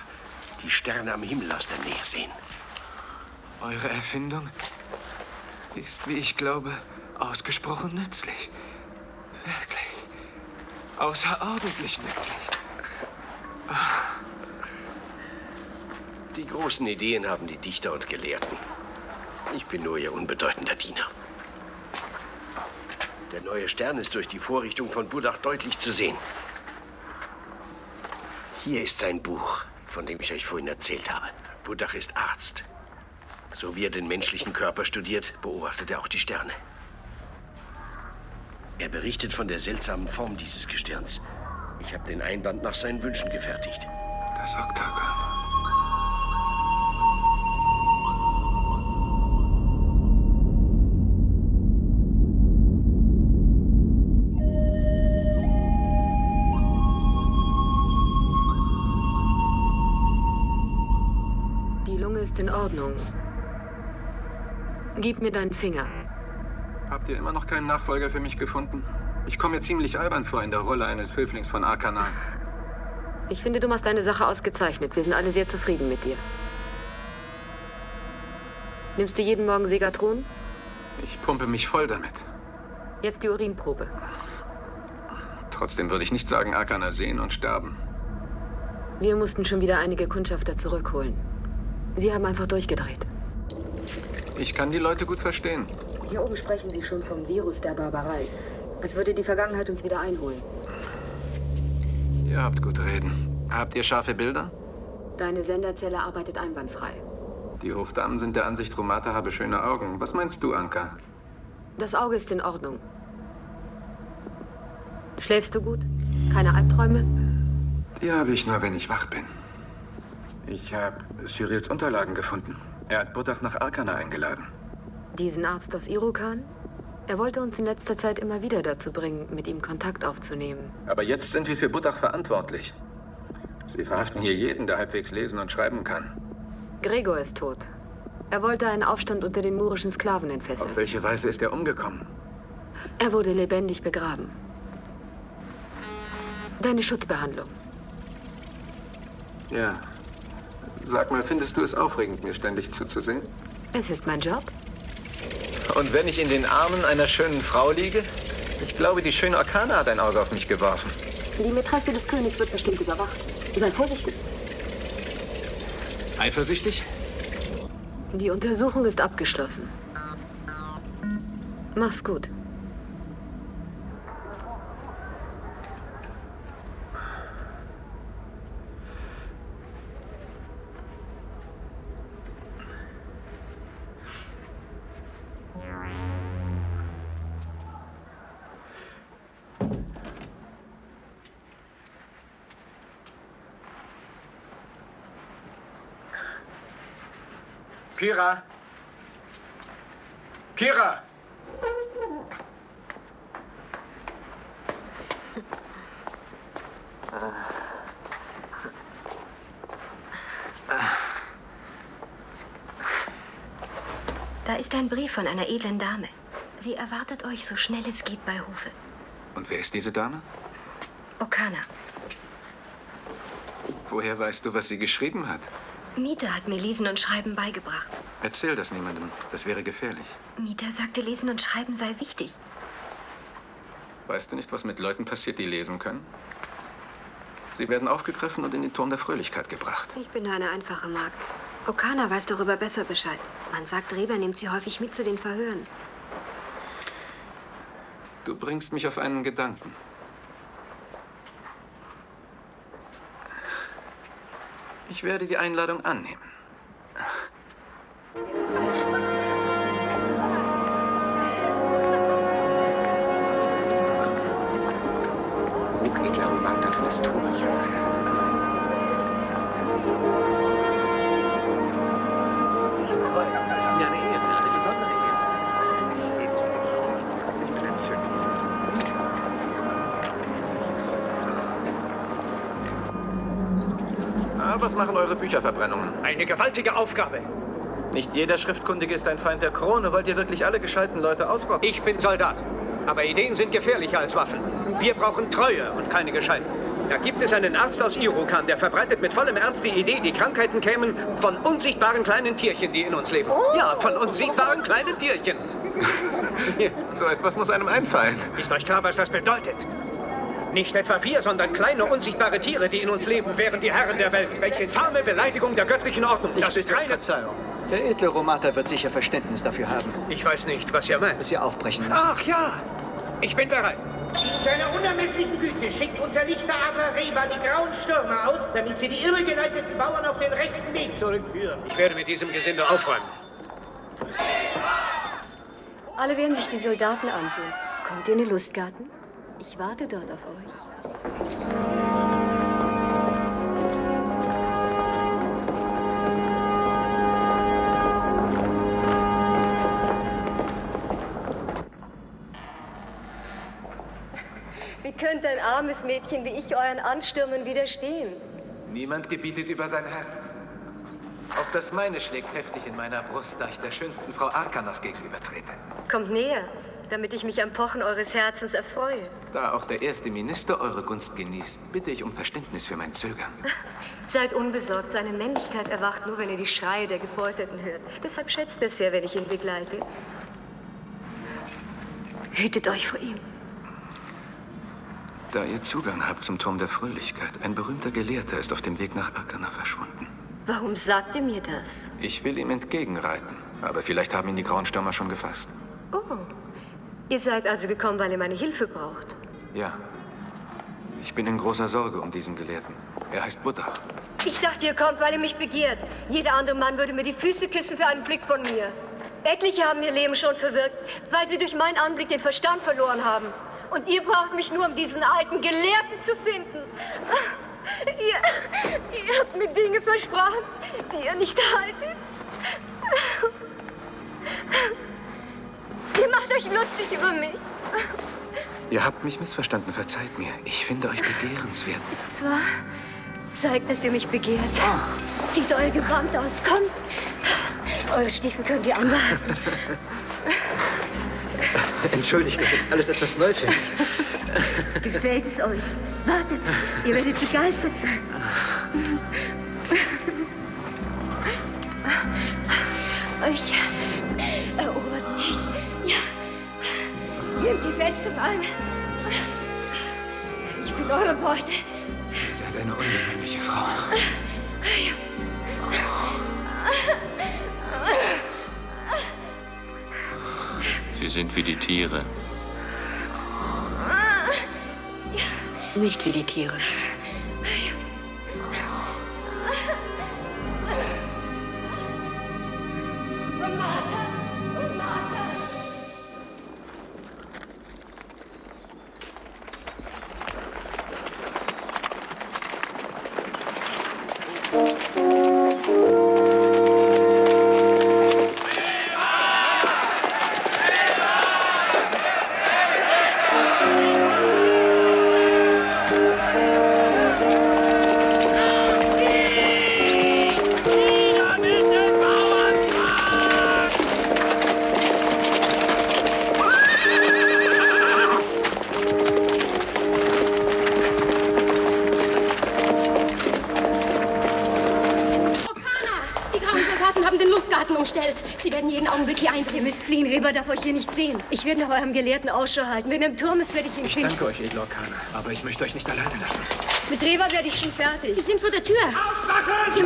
die Sterne am Himmel aus der Nähe sehen. Eure Erfindung ist, wie ich glaube, ausgesprochen nützlich. Wirklich. Außerordentlich nützlich. Die großen Ideen haben die Dichter und Gelehrten. Ich bin nur ihr unbedeutender Diener. Der neue Stern ist durch die Vorrichtung von Buddha deutlich zu sehen. Hier ist sein Buch, von dem ich euch vorhin erzählt habe. Buddha ist Arzt. So wie er den menschlichen Körper studiert, beobachtet er auch die Sterne. Er berichtet von der seltsamen Form dieses Gestirns. Ich habe den Einband nach seinen Wünschen gefertigt. Das Oktagon. Die Lunge ist in Ordnung. Gib mir deinen Finger. Habt ihr immer noch keinen Nachfolger für mich gefunden? Ich komme mir ziemlich albern vor in der Rolle eines Höflings von Arkanan. Ich finde, du machst deine Sache ausgezeichnet. Wir sind alle sehr zufrieden mit dir. Nimmst du jeden Morgen Segatron? Ich pumpe mich voll damit. Jetzt die Urinprobe. Trotzdem würde ich nicht sagen, Arkana sehen und sterben. Wir mussten schon wieder einige Kundschafter zurückholen. Sie haben einfach durchgedreht. Ich kann die Leute gut verstehen. Hier oben sprechen sie schon vom Virus der Barbarei. Als würde die Vergangenheit uns wieder einholen. Ihr habt gut reden. Habt ihr scharfe Bilder? Deine Senderzelle arbeitet einwandfrei. Die Hofdamen sind der Ansicht, Romata habe schöne Augen. Was meinst du, Anka? Das Auge ist in Ordnung. Schläfst du gut? Keine Albträume? Die habe ich nur, wenn ich wach bin. Ich habe Cyrils Unterlagen gefunden. Er hat Buddach nach Arkana eingeladen. Diesen Arzt aus Irokan? Er wollte uns in letzter Zeit immer wieder dazu bringen, mit ihm Kontakt aufzunehmen. Aber jetzt sind wir für Buddach verantwortlich. Sie verhaften hier jeden, der halbwegs lesen und schreiben kann. Gregor ist tot. Er wollte einen Aufstand unter den murischen Sklaven entfesseln. Auf welche Weise ist er umgekommen? Er wurde lebendig begraben. Deine Schutzbehandlung. Ja. Sag mal, findest du es aufregend, mir ständig zuzusehen? Es ist mein Job. Und wenn ich in den Armen einer schönen Frau liege? Ich glaube, die schöne Arkana hat ein Auge auf mich geworfen. Die Mätresse des Königs wird bestimmt überwacht. Sei vorsichtig. Eifersüchtig? Die Untersuchung ist abgeschlossen. Mach's gut. Kira! Kira! Da ist ein Brief von einer edlen Dame. Sie erwartet euch so schnell es geht bei Hofe. Und wer ist diese Dame? Okana. Woher weißt du, was sie geschrieben hat? Mita hat mir Lesen und Schreiben beigebracht. Erzähl das niemandem. Das wäre gefährlich. Mita sagte, Lesen und Schreiben sei wichtig. Weißt du nicht, was mit Leuten passiert, die lesen können? Sie werden aufgegriffen und in den Turm der Fröhlichkeit gebracht. Ich bin nur eine einfache Magd. Okana weiß darüber besser Bescheid. Man sagt, Reber nimmt sie häufig mit zu den Verhören. Du bringst mich auf einen Gedanken. Ich werde die Einladung annehmen. Hochedler Romata von Historien. Das ist mir eine Ehre, eine besondere Ehre. Ich bin entzückt. Was machen eure Bücherverbrennungen? Eine gewaltige Aufgabe. Nicht jeder Schriftkundige ist ein Feind der Krone. Wollt ihr wirklich alle gescheiten Leute ausrotten? Ich bin Soldat. Aber Ideen sind gefährlicher als Waffen. Wir brauchen Treue und keine Gescheiten. Da gibt es einen Arzt aus Irokan, der verbreitet mit vollem Ernst die Idee, die Krankheiten kämen von unsichtbaren kleinen Tierchen, die in uns leben. Oh. Ja, von unsichtbaren kleinen Tierchen. So etwas muss einem einfallen. Ist euch klar, was das bedeutet? Nicht etwa wir, sondern kleine, unsichtbare Tiere, die in uns leben, wären die Herren der Welt. Welche infame Beleidigung der göttlichen Ordnung. Das ist keine Verzeihung. Der edle Romata wird sicher Verständnis dafür haben. Ich weiß nicht, was ihr meint. Bis ihr aufbrechen müsst. Ach ja, ich bin bereit. In seiner unermesslichen Güte schickt unser Lichtadler Reber die grauen Stürme aus, damit sie die irregeleiteten Bauern auf den rechten Weg zurückführen. Ich werde mit diesem Gesinde aufräumen. Alle werden sich die Soldaten ansehen. Kommt ihr in den Lustgarten? Ich warte dort auf euch. Wie könnte ein armes Mädchen wie ich euren Anstürmen widerstehen? Niemand gebietet über sein Herz. Auch das meine schlägt heftig in meiner Brust, da ich der schönsten Frau Arkanas gegenübertrete. Kommt näher, damit ich mich am Pochen eures Herzens erfreue. Da auch der erste Minister eure Gunst genießt, bitte ich um Verständnis für mein Zögern. Seid unbesorgt, seine Männlichkeit erwacht nur, wenn er die Schreie der Gefolterten hört. Deshalb schätzt er sehr, wenn ich ihn begleite. Hütet euch vor ihm. Da ihr Zugang habt zum Turm der Fröhlichkeit, ein berühmter Gelehrter ist auf dem Weg nach Arkana verschwunden. Warum sagt ihr mir das? Ich will ihm entgegenreiten, aber vielleicht haben ihn die grauen Stürmer schon gefasst. Oh, ihr seid also gekommen, weil ihr meine Hilfe braucht. Ja. Ich bin in großer Sorge um diesen Gelehrten. Er heißt Buddha. Ich dachte, ihr kommt, weil ihr mich begehrt. Jeder andere Mann würde mir die Füße küssen für einen Blick von mir. Etliche haben ihr Leben schon verwirkt, weil sie durch meinen Anblick den Verstand verloren haben. Und ihr braucht mich nur, um diesen alten Gelehrten zu finden. Ihr habt mir Dinge versprochen, die ihr nicht haltet. Ihr macht euch lustig über mich. Ihr habt mich missverstanden, verzeiht mir. Ich finde euch begehrenswert. Ist das wahr? Zeigt, dass ihr mich begehrt. Zieht euer Gewand aus, kommt. Eure Stiefel könnt ihr anbehalten. Entschuldigt, das ist alles etwas neu für mich. Gefällt es euch? Wartet, ihr werdet begeistert sein. Euch erobert mich. Ja. Nehmt die feste Beine. Ich bin eure Beute. Ihr seid eine ungewöhnliche Frau. Sie sind wie die Tiere. Nicht wie die Tiere. Sie werden jeden Augenblick hier ein. Ihr müsst fliehen. Reber darf euch hier nicht sehen. Ich werde nach eurem Gelehrten Ausschau halten. Wenn er im Turm ist, werde ich ihn finden. Ich danke euch, edle Orkana, aber ich möchte euch nicht alleine lassen. Mit Reber werde ich schon fertig. Sie sind vor der Tür.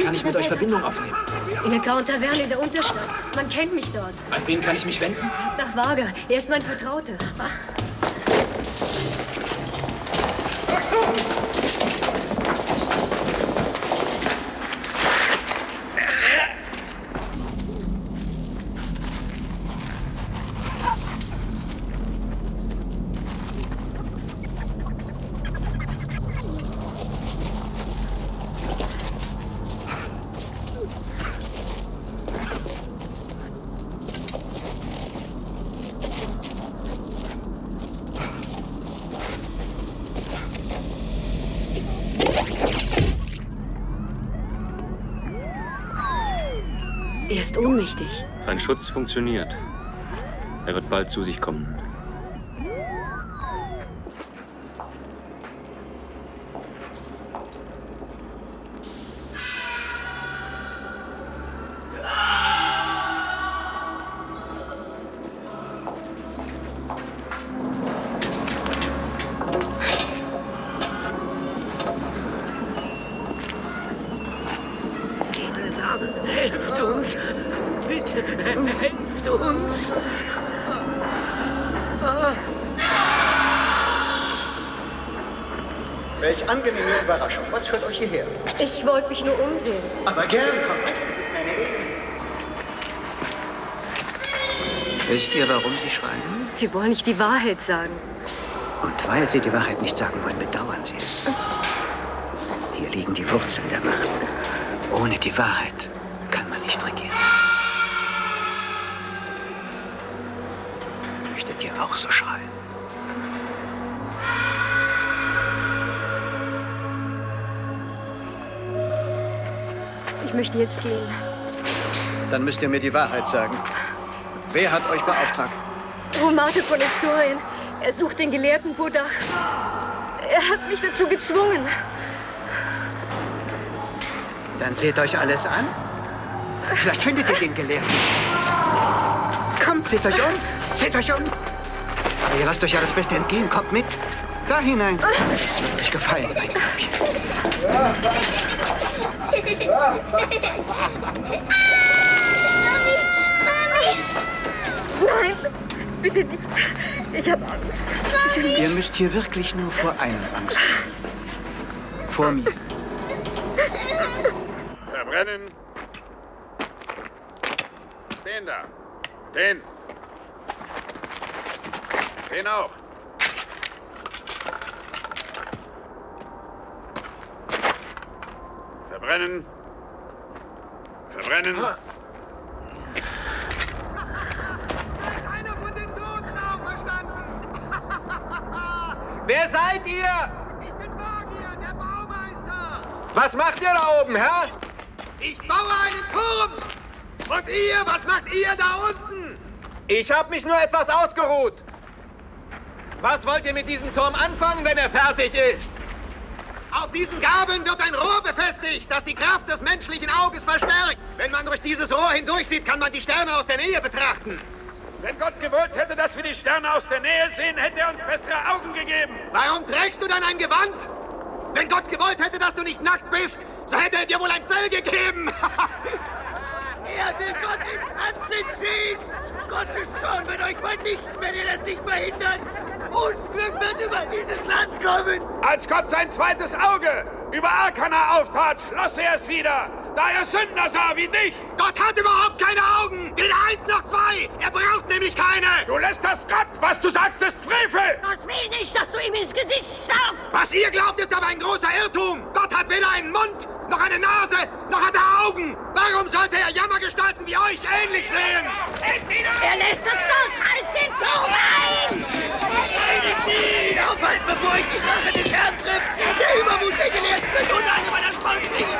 Kann ich mit euch Verbindung aufnehmen? In der Grauen Taverne in der Unterstadt. Man kennt mich dort. An wen kann ich mich wenden? Fragt nach Wager. Er ist mein Vertrauter. Er ist ohnmächtig. Sein Schutz funktioniert. Er wird bald zu sich kommen. Helft uns! Bitte, helft uns! Welch angenehme Überraschung. Was führt euch hierher? Ich wollte mich nur umsehen. Aber gern, kommt mit. Es ist meine Ehre. Wisst ihr, warum sie schreien? Sie wollen nicht die Wahrheit sagen. Und weil sie die Wahrheit nicht sagen wollen, bedauern sie es. Hier liegen die Wurzeln der Macht. Ohne die Wahrheit kann man nicht regieren. Möchtet ihr auch so schreien? Ich möchte jetzt gehen. Dann müsst ihr mir die Wahrheit sagen. Wer hat euch beauftragt? Romate von Estorien. Er sucht den Gelehrten Buddha. Er hat mich dazu gezwungen. Dann seht euch alles an. Vielleicht findet ihr den Gelehrten. Kommt, seht euch um. Seht euch um. Aber ihr lasst euch ja das Beste entgehen. Kommt mit. Da hinein. Das wird euch gefallen, mein Liebchen. Nein, bitte nicht. Ich habe Angst. Ihr müsst hier wirklich nur vor einem Angst haben. Vor mir. Verbrennen. Den da. Den. Den auch. Verbrennen. Verbrennen. Einer von den Toten auferstanden! Wer seid ihr? Ich bin Magier, der Baumeister! Was macht ihr da oben, Herr? Ich baue einen Turm! Und ihr, was macht ihr da unten? Ich habe mich nur etwas ausgeruht. Was wollt ihr mit diesem Turm anfangen, wenn er fertig ist? Auf diesen Gabeln wird ein Rohr befestigt, das die Kraft des menschlichen Auges verstärkt. Wenn man durch dieses Rohr hindurch sieht, kann man die Sterne aus der Nähe betrachten. Wenn Gott gewollt hätte, dass wir die Sterne aus der Nähe sehen, hätte er uns bessere Augen gegeben. Warum trägst du dann ein Gewand? Wenn Gott gewollt hätte, dass du nicht nackt bist, so hätte er dir wohl ein Fell gegeben. Er will Gott ins Antlitz sehen! Gottes Zorn wird euch vernichten, wenn ihr das nicht verhindert! Unglück wird über dieses Land kommen! Als Gott sein zweites Auge über Arkana auftat, schloss er es wieder, da er Sünder sah wie dich! Gott hat überhaupt keine Augen! Weder eins noch zwei! Er braucht nämlich keine! Du lässt das Gott! Was du sagst, ist Frevel! Gott will nicht, dass du ihm ins Gesicht starrst! Was ihr glaubt, ist aber ein großer Irrtum! Gott hat weder einen Mund, noch eine Nase, noch hat er Augen! Warum sollte er Jammergestalten wie euch ähnlich sehen? Er lässt uns durch! Reiß den Turm ein! Ihn aufhalten, bevor ich die Rache des Herrn trifft! Der Übermut der Gelehrten wird Unheil über das Volk bringen!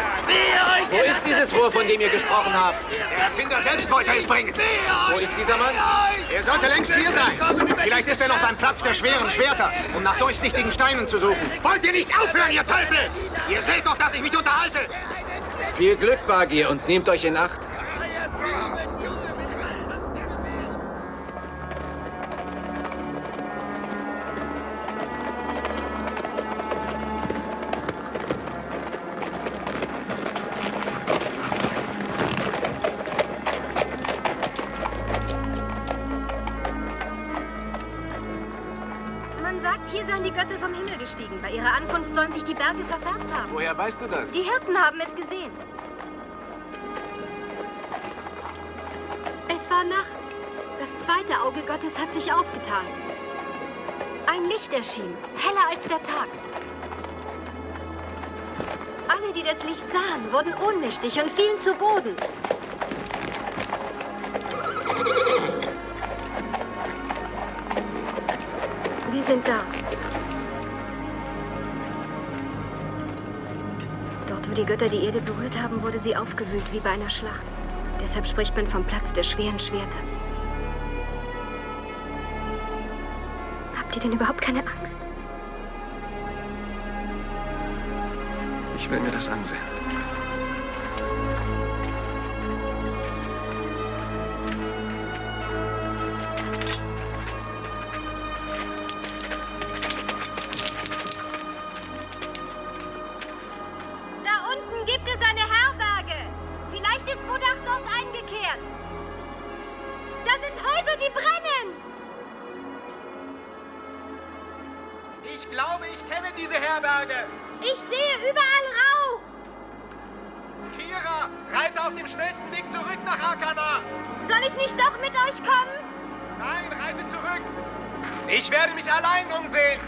Wo ist dieses Rohr, von dem ihr gesprochen habt? Der Erfinder selbst wollte es bringen. Wo ist dieser Mann? Er sollte längst hier sein. Vielleicht ist er noch beim Platz der schweren Schwerter, um nach durchsichtigen Steinen zu suchen. Wollt ihr nicht aufhören, ihr Tölpel? Ihr seht doch, dass ich mich unterhalte. Viel Glück, Bagir, und nehmt euch in Acht. Man sagt, hier seien die Götter vom Himmel gestiegen. Bei ihrer Ankunft sollen sich die Berge verfärbt haben. Woher weißt du das? Die Hirten haben es gesehen. Es war Nacht. Das zweite Auge Gottes hat sich aufgetan. Ein Licht erschien, heller als der Tag. Alle, die das Licht sahen, wurden ohnmächtig und fielen zu Boden. Wir sind da. Dort, wo die Götter die Erde berührt haben, wurde sie aufgewühlt wie bei einer Schlacht. Deshalb spricht man vom Platz der schweren Schwerter. Habt ihr denn überhaupt keine Angst? Ich will mir das ansehen. Da unten gibt es eine Herberge. Vielleicht ist Budach dort eingekehrt. Da sind Häuser, die brennen. Ich glaube, ich kenne diese Herberge. Ich sehe überall Rauch. Kira, reite auf dem schnellsten Weg zurück nach Arkana. Soll ich nicht doch mit euch kommen? Nein, reite zurück. Ich werde mich allein umsehen.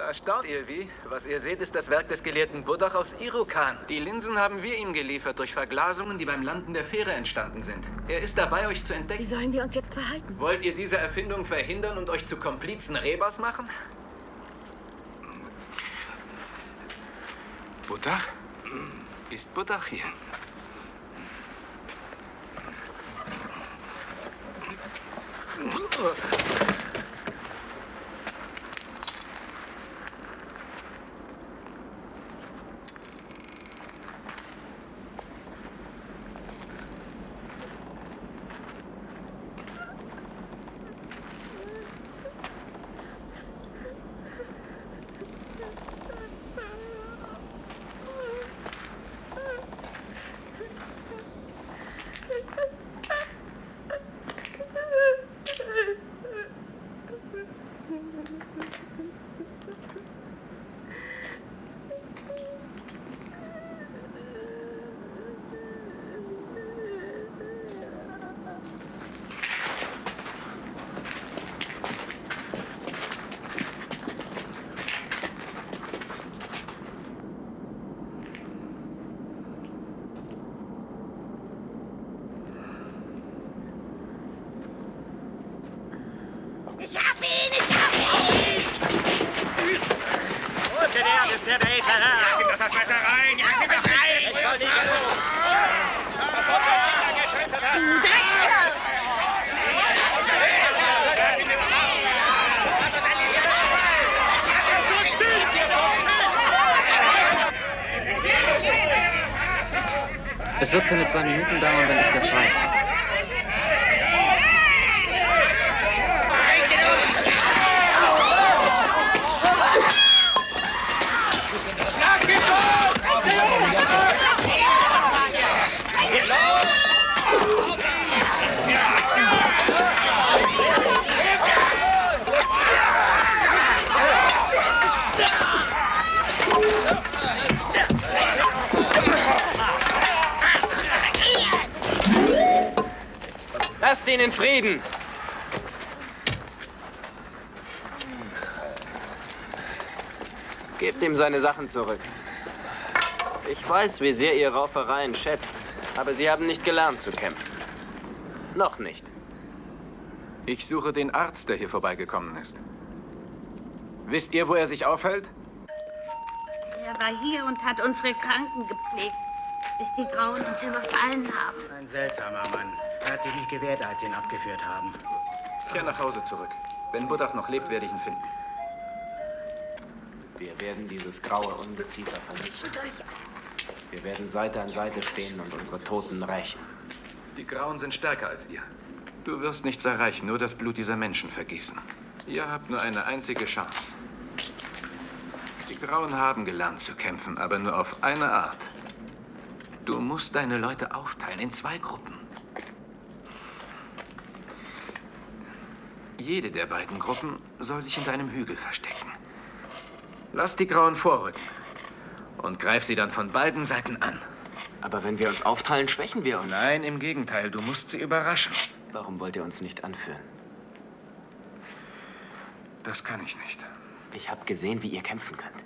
Da staunt ihr wie? Was ihr seht, ist das Werk des gelehrten Buddach aus Irokan. Die Linsen haben wir ihm geliefert durch Verglasungen, die beim Landen der Fähre entstanden sind. Er ist dabei, euch zu entdecken. Wie sollen wir uns jetzt verhalten? Wollt ihr diese Erfindung verhindern und euch zu Komplizen Rebers machen? Buddach? Ist Buddach hier? Ich hab ihn! Und der ist der edle Herr! Gib doch das Messer rein! Ja, sind doch rein! Ich wollte nicht was kommt da? Du Dreckskerl! Es wird keine 2 Minuten dauern, dann ist er frei. Lasst ihn in Frieden! Gebt ihm seine Sachen zurück. Ich weiß, wie sehr ihr Raufereien schätzt, aber sie haben nicht gelernt zu kämpfen. Noch nicht. Ich suche den Arzt, der hier vorbeigekommen ist. Wisst ihr, wo er sich aufhält? Er war hier und hat unsere Kranken gepflegt, bis die Grauen uns überfallen haben. Ein seltsamer Mann. Er hat sich nicht gewehrt, als sie ihn abgeführt haben. Kehr nach Hause zurück. Wenn Buddach noch lebt, werde ich ihn finden. Wir werden dieses graue Ungeziefer vernichten. Wir werden Seite an Seite stehen und unsere Toten rächen. Die Grauen sind stärker als ihr. Du wirst nichts erreichen, nur das Blut dieser Menschen vergießen. Ihr habt nur eine einzige Chance. Die Grauen haben gelernt zu kämpfen, aber nur auf eine Art. Du musst deine Leute aufteilen in 2 Gruppen. Jede der beiden Gruppen soll sich in deinem Hügel verstecken. Lass die Grauen vorrücken und greif sie dann von beiden Seiten an. Aber wenn wir uns aufteilen, schwächen wir uns. Nein, im Gegenteil, du musst sie überraschen. Warum wollt ihr uns nicht anführen? Das kann ich nicht. Ich habe gesehen, wie ihr kämpfen könnt.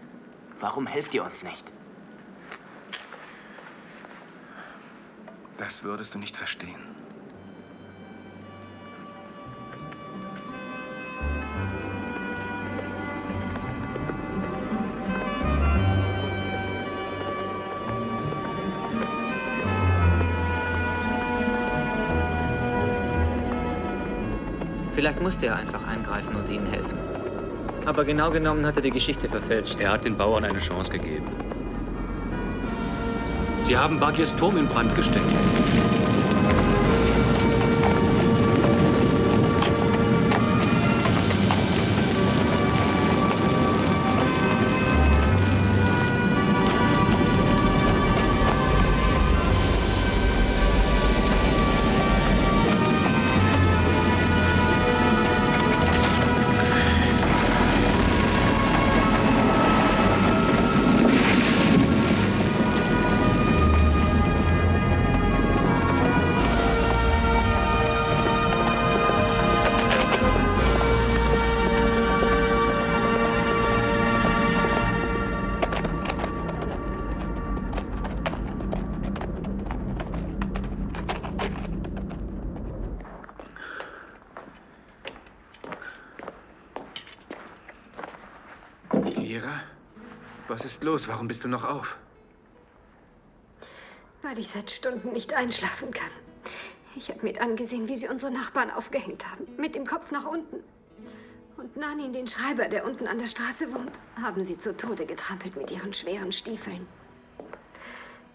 Warum helft ihr uns nicht? Das würdest du nicht verstehen. Vielleicht musste er einfach eingreifen und ihnen helfen. Aber genau genommen hat er die Geschichte verfälscht. Er hat den Bauern eine Chance gegeben. Sie haben Bagirs Turm in Brand gesteckt. Kira? Was ist los? Warum bist du noch auf? Weil ich seit Stunden nicht einschlafen kann. Ich habe mit angesehen, wie sie unsere Nachbarn aufgehängt haben. Mit dem Kopf nach unten. Und Nanin, den Schreiber, der unten an der Straße wohnt, haben sie zu Tode getrampelt mit ihren schweren Stiefeln.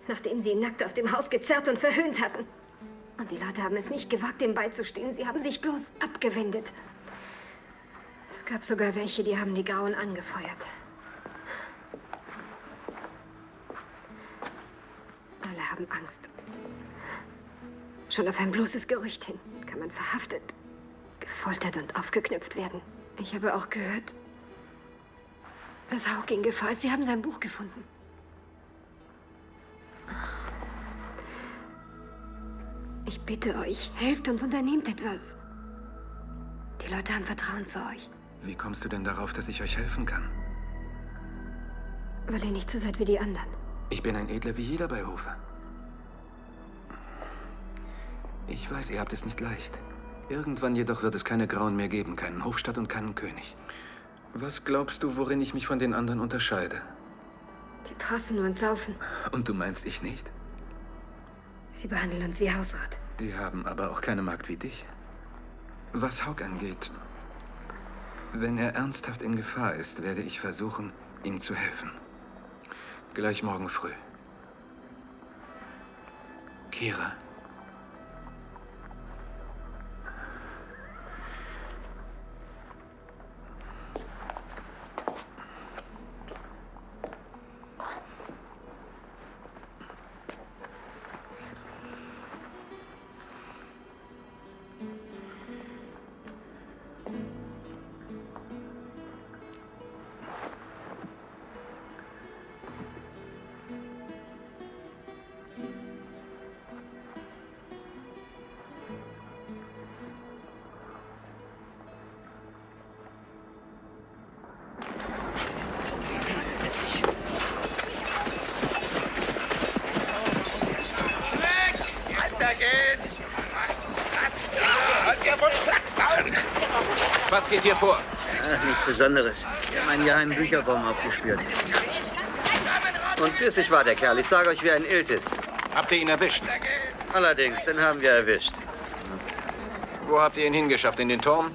Nachdem sie ihn nackt aus dem Haus gezerrt und verhöhnt hatten. Und die Leute haben es nicht gewagt, ihm beizustehen. Sie haben sich bloß abgewendet. Es gab sogar welche, die haben die Grauen angefeuert. Alle haben Angst. Schon auf ein bloßes Gerücht hin kann man verhaftet, gefoltert und aufgeknüpft werden. Ich habe auch gehört, dass Hauck in Gefahr ist. Sie haben sein Buch gefunden. Ich bitte euch, helft uns, unternehmt etwas. Die Leute haben Vertrauen zu euch. Wie kommst du denn darauf, dass ich euch helfen kann? Weil ihr nicht so seid wie die anderen. Ich bin ein Edler wie jeder bei Hofe. Ich weiß, ihr habt es nicht leicht. Irgendwann jedoch wird es keine Grauen mehr geben, keinen Hofstaat und keinen König. Was glaubst du, worin ich mich von den anderen unterscheide? Die prassen und saufen. Und du meinst, ich nicht? Sie behandeln uns wie Hausrat. Die haben aber auch keine Magd wie dich. Was Hauck angeht, wenn er ernsthaft in Gefahr ist, werde ich versuchen, ihm zu helfen. Gleich morgen früh. Kira. Was geht hier vor? Ach, nichts Besonderes. Wir haben einen geheimen Bücherbaum aufgespürt. Und bissig war der Kerl. Ich sage euch wie ein Iltis. Habt ihr ihn erwischt? Allerdings, den haben wir erwischt. Wo habt ihr ihn hingeschafft? In den Turm?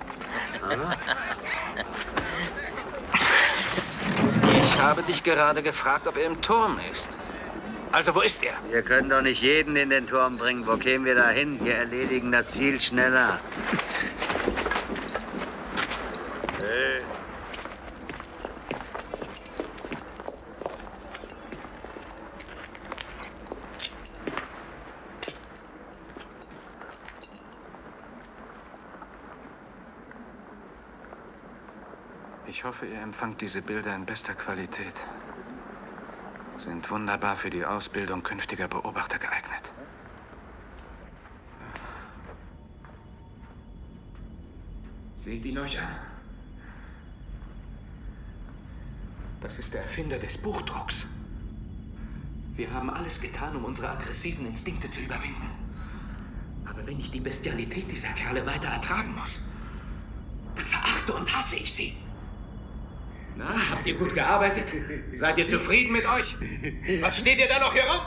Ich habe dich gerade gefragt, ob er im Turm ist. Also, wo ist er? Wir können doch nicht jeden in den Turm bringen. Wo kämen wir da hin? Wir erledigen das viel schneller. Hey. Ich hoffe, ihr empfangt diese Bilder in bester Qualität. Sind wunderbar für die Ausbildung künftiger Beobachter geeignet. Seht ihn euch an. Das ist der Erfinder des Buchdrucks. Wir haben alles getan, um unsere aggressiven Instinkte zu überwinden. Aber wenn ich die Bestialität dieser Kerle weiter ertragen muss, dann verachte und hasse ich sie. Na, habt ihr gut gearbeitet? Seid ihr zufrieden mit euch? Was steht ihr da noch hier rum?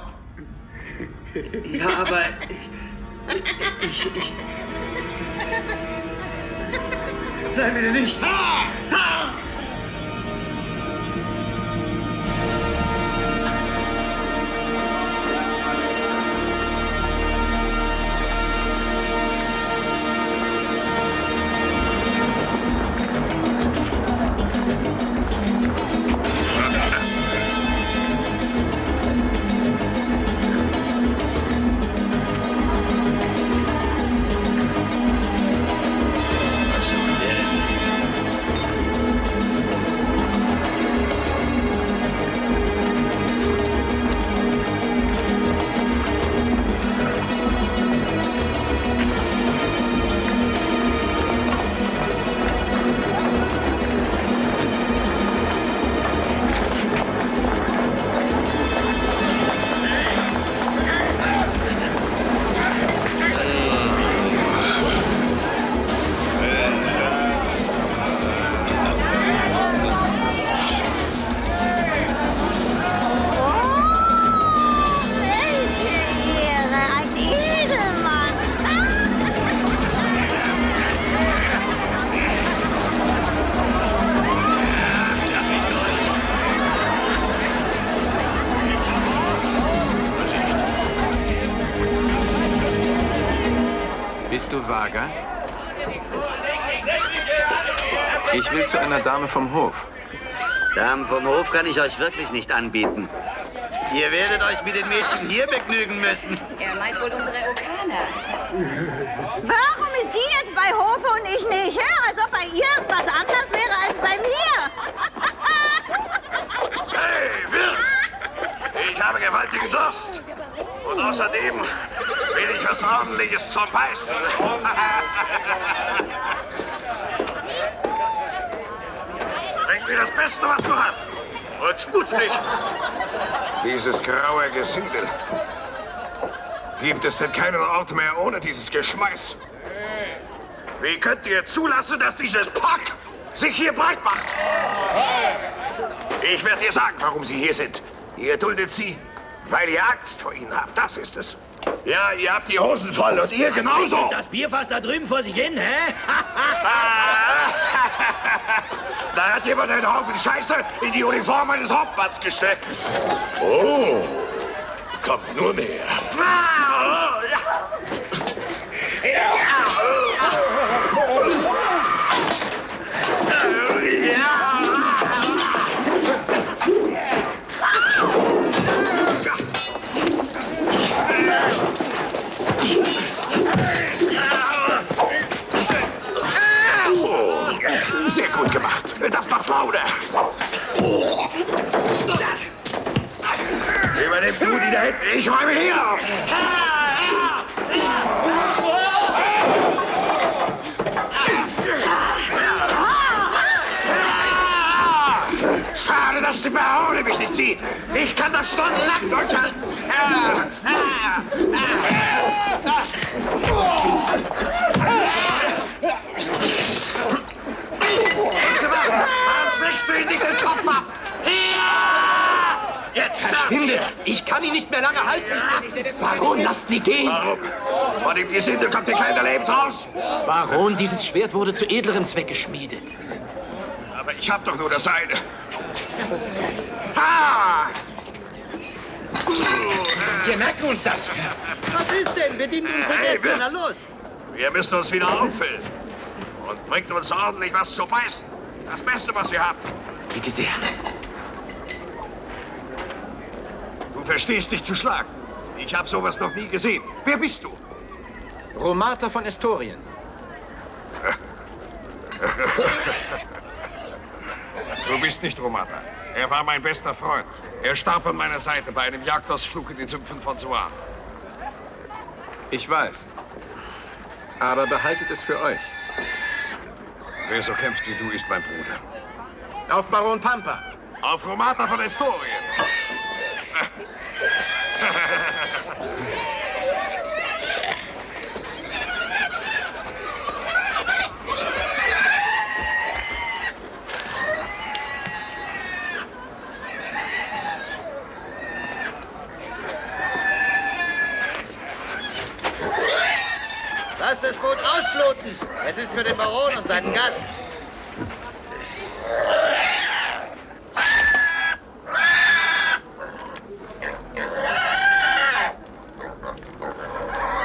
Ja, aber ich... Nein, bitte nicht! Ha! Ha! Vaga? Ich will zu einer Dame vom Hof. Damen vom Hof kann ich euch wirklich nicht anbieten. Ihr werdet euch mit den Mädchen hier begnügen müssen. Er meint wohl unsere Okana. Warum ist die jetzt bei Hofe und ich nicht? Als ob bei ihr was anders wäre als bei mir. Hey, Wirt! Ich habe gewaltigen Durst. Und außerdem will ich was Ordentliches zum Beißen. Bring mir das Beste, was du hast. Und schmutzig. Dieses graue Gesindel. Gibt es denn keinen Ort mehr ohne dieses Geschmeiß? Wie könnt ihr zulassen, dass dieses Pack sich hier breit macht? Ich werde dir sagen, warum sie hier sind. Ihr duldet sie, weil ihr Angst vor ihnen habt. Das ist es. Ja, ihr habt die Hosen voll und ihr genauso. Das Bierfass da drüben vor sich hin, hä? Da hat jemand einen Haufen Scheiße in die Uniform eines Hauptmanns gesteckt. Oh, kommt nur näher. Sehr gut gemacht. Das macht Laune. Übernimm du die da hinten. Ich räume hier auf. Schade, dass die Barone mich nicht sieht. Ich kann das stundenlang durchhalten. Warum schlägst du ihn nicht den Kopf ab? Jetzt Verschwindet! Ich kann ihn nicht mehr lange halten. Baron, lasst sie gehen. Warum? Von dem Gesindel kommt hier keiner lebend raus. Baron, dieses Schwert wurde zu edlerem Zweck geschmiedet. Aber ich hab doch nur das eine. Wir merken uns das. Was ist denn? Bedient unsere Gäste. Na los. Wir müssen uns wieder auffüllen. Und bringt uns ordentlich was zu beißen. Das Beste, was ihr habt. Bitte sehr. Du verstehst dich zu schlagen. Ich habe sowas noch nie gesehen. Wer bist du? Romata von Estorien. Du bist nicht Romata. Er war mein bester Freund. Er starb an meiner Seite bei einem Jagdausflug in den Sümpfen von Suan. Ich weiß. Aber behaltet es für euch. Wer so kämpft wie du, ist mein Bruder. Auf Baron Pampa. Auf Romata von Estorien. Lasst das Boot ausbluten. Es ist für den Baron und seinen Gast.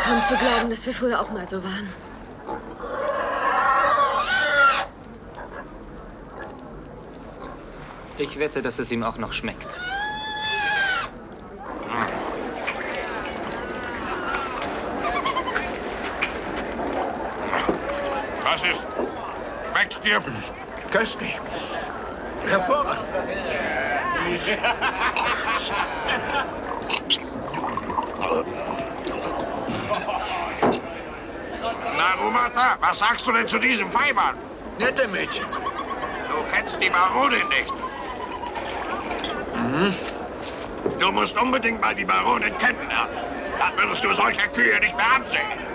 Kaum zu glauben, dass wir früher auch mal so waren. Ich wette, dass es ihm auch noch schmeckt. Was ist? Schmeckt's dir? Köstlich. Hervorragend. Na, Romata, was sagst du denn zu diesem Weibern? Nette Mädchen. Du kennst die Baronin nicht. Mhm. Du musst unbedingt mal die Baronin kennenlernen. Dann würdest du solche Kühe nicht mehr ansehen.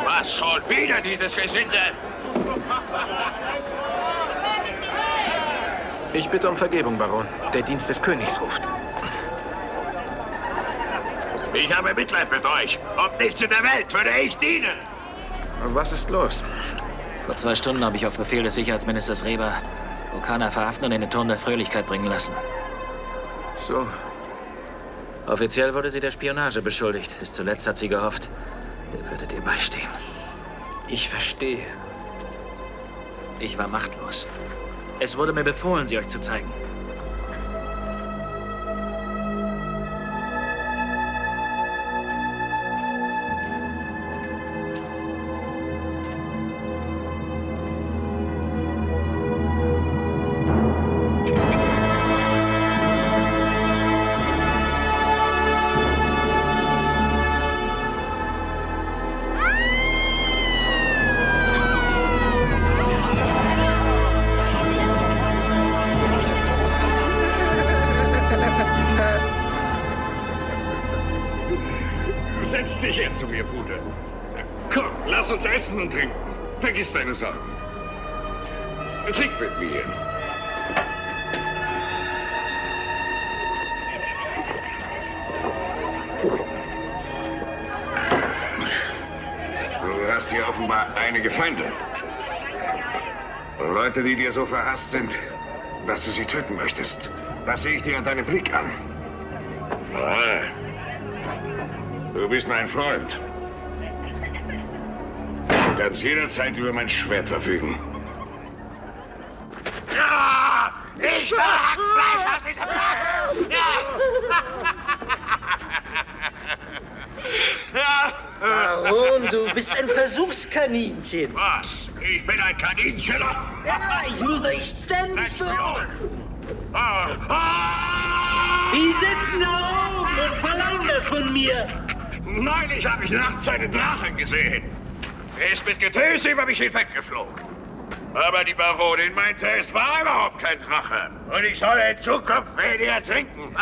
Was schon wieder dieses Gesinde? Ich bitte um Vergebung, Baron. Der Dienst des Königs ruft. Ich habe Mitleid mit euch. Um nichts in der Welt würde ich dienen. Was ist los? Vor 2 Stunden habe ich auf Befehl des Sicherheitsministers Reber Okana verhaften und in den Turm der Fröhlichkeit bringen lassen. So. Offiziell wurde sie der Spionage beschuldigt. Bis zuletzt hat sie gehofft, ihr würdet ihr beistehen. Ich verstehe. Ich war machtlos. Es wurde mir befohlen, sie euch zu zeigen. Setz dich her zu mir, Bruder. Komm, lass uns essen und trinken. Vergiss deine Sorgen. Trink mit mir. Du hast hier offenbar einige Feinde. Leute, die dir so verhasst sind, dass du sie töten möchtest. Das sehe ich dir an deinem Blick an. Ah. Du bist mein Freund. Du kannst jederzeit über mein Schwert verfügen. Ja, ich will Hackfleisch aus diesem Laden! Ja! Baron, du bist ein Versuchskaninchen. Was? Ich bin ein Kaninchen? Ja, ich muss euch ständig beobachten. Ah. Die sitzen da oben und verlangen das von mir. Neulich habe ich nachts einen Drachen gesehen. Er ist mit Getöse über mich hinweggeflogen. Aber die Baronin meinte, es war überhaupt kein Drache. Und ich soll in Zukunft weniger trinken.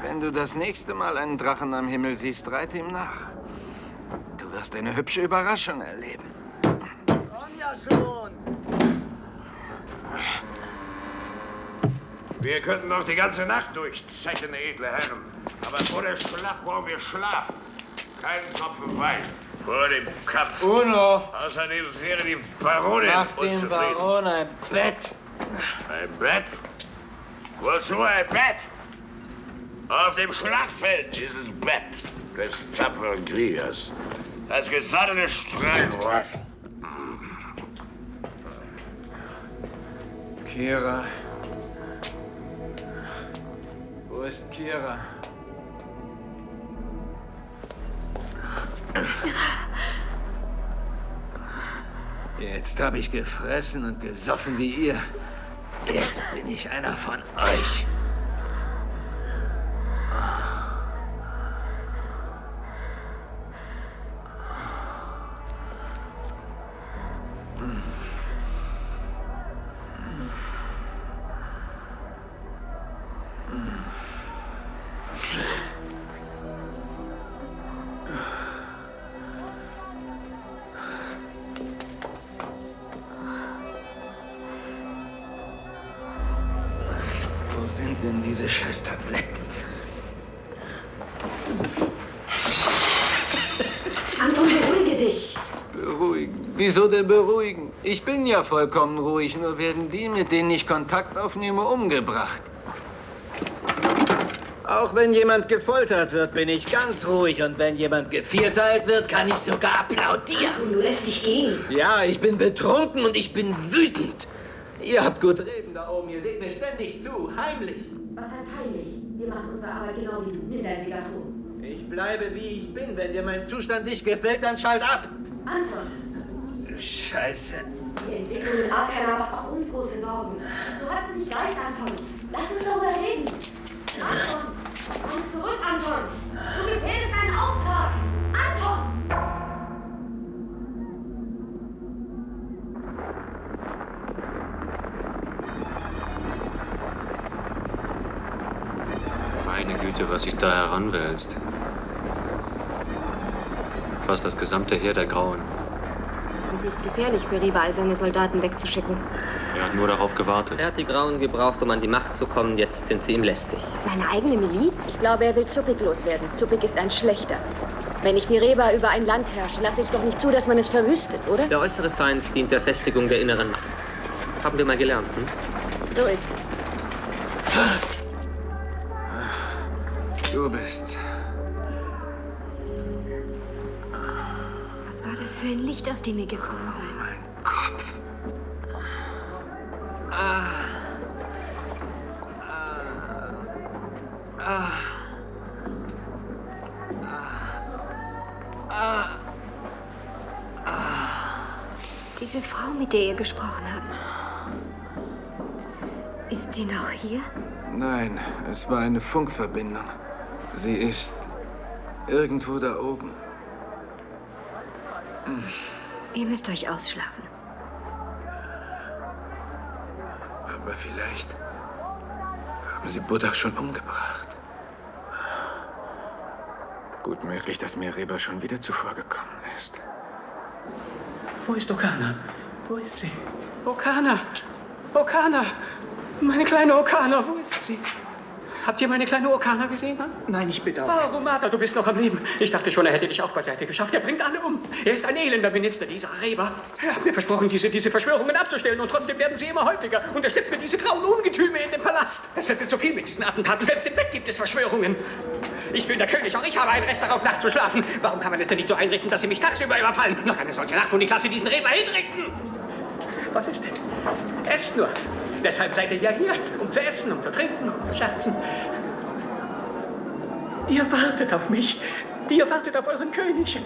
Wenn du das nächste Mal einen Drachen am Himmel siehst, reite ihm nach. Du wirst eine hübsche Überraschung erleben. Komm ja schon. Wir könnten noch die ganze Nacht durchzechen, edle Herren. Aber vor der Schlacht brauchen wir Schlaf. Keinen Tropfen Wein. Vor dem Kampf. Uno. Außerdem wäre die Baronin Mach dem Baron ein Bett. Ein Bett? Wozu ein Bett? Auf dem Schlachtfeld ist es Bett des tapferen Kriegers. Das gesattelte Streitwort. Kira. Wo ist Kira? Jetzt habe ich gefressen und gesoffen wie ihr. Jetzt bin ich einer von euch. Wo sind denn diese Scheiß-Tabletten? Anton, beruhige dich. Beruhigen? Wieso denn beruhigen? Ich bin ja vollkommen ruhig, nur werden die, mit denen ich Kontakt aufnehme, umgebracht. Auch wenn jemand gefoltert wird, bin ich ganz ruhig. Und wenn jemand gevierteilt wird, kann ich sogar applaudieren. Anton, du lässt dich gehen. Ja, ich bin betrunken und ich bin wütend. Ihr habt gut reden da oben. Ihr seht mir ständig zu. Heimlich. Was heißt heimlich? Wir machen unsere Arbeit genau wie du. Nimm dein Sigaton. Ich bleibe, wie ich bin. Wenn dir mein Zustand nicht gefällt, dann schalt ab. Anton. Scheiße. Die Entwicklung in Arkana macht auch uns große Sorgen. Du hast es nicht leicht, Anton. Lass uns darüber reden. Anton, komm zurück, Anton. Du gefährdest deinen Auftrag. Anton! Geschichte, was sich da heranwälzt. Fast das gesamte Heer der Grauen. Ist es nicht gefährlich für Reba, all seine Soldaten wegzuschicken? Er hat nur darauf gewartet. Er hat die Grauen gebraucht, um an die Macht zu kommen. Jetzt sind sie ihm lästig. Seine eigene Miliz? Ich glaube, er will Zupik loswerden. Zupik ist ein Schlechter. Wenn ich wie Reba über ein Land herrsche, lasse ich doch nicht zu, dass man es verwüstet, oder? Der äußere Feind dient der Festigung der inneren Macht. Haben wir mal gelernt, hm? So ist es. Du bist... Was war das für ein Licht, aus dem ihr gekommen seid? Mein Kopf. Diese Frau, mit der ihr gesprochen habt. Ist sie noch hier? Nein, es war eine Funkverbindung. Sie ist irgendwo da oben. Ihr müsst euch ausschlafen. Aber vielleicht haben sie Budach schon umgebracht. Gut möglich, dass mir Reba schon wieder zuvor gekommen ist. Wo ist Okana? Wo ist sie? Okana! Okana! Meine kleine Okana, wo ist sie? Habt ihr meine kleine Okana gesehen? Hm? Nein, ich bedauere. Oh, Romata, du bist noch am Leben. Ich dachte schon, er hätte dich auch beiseite geschafft. Er bringt alle um. Er ist ein elender Minister, dieser Reba. Er hat mir versprochen, diese Verschwörungen abzustellen. Und trotzdem werden sie immer häufiger. Und er steckt mir diese grauen Ungetüme in den Palast. Es wird mir zu viel mit diesen Attentaten. Selbst im Bett gibt es Verschwörungen. Ich bin der König, auch ich habe ein Recht darauf, nachzuschlafen. Warum kann man es denn nicht so einrichten, dass sie mich tagsüber überfallen? Noch eine solche Nacht und ich lasse diesen Reba hinrichten. Was ist denn? Esst nur. Deshalb seid ihr ja hier, um zu essen, um zu trinken, um zu scherzen. Ihr wartet auf mich. Ihr wartet auf euren König.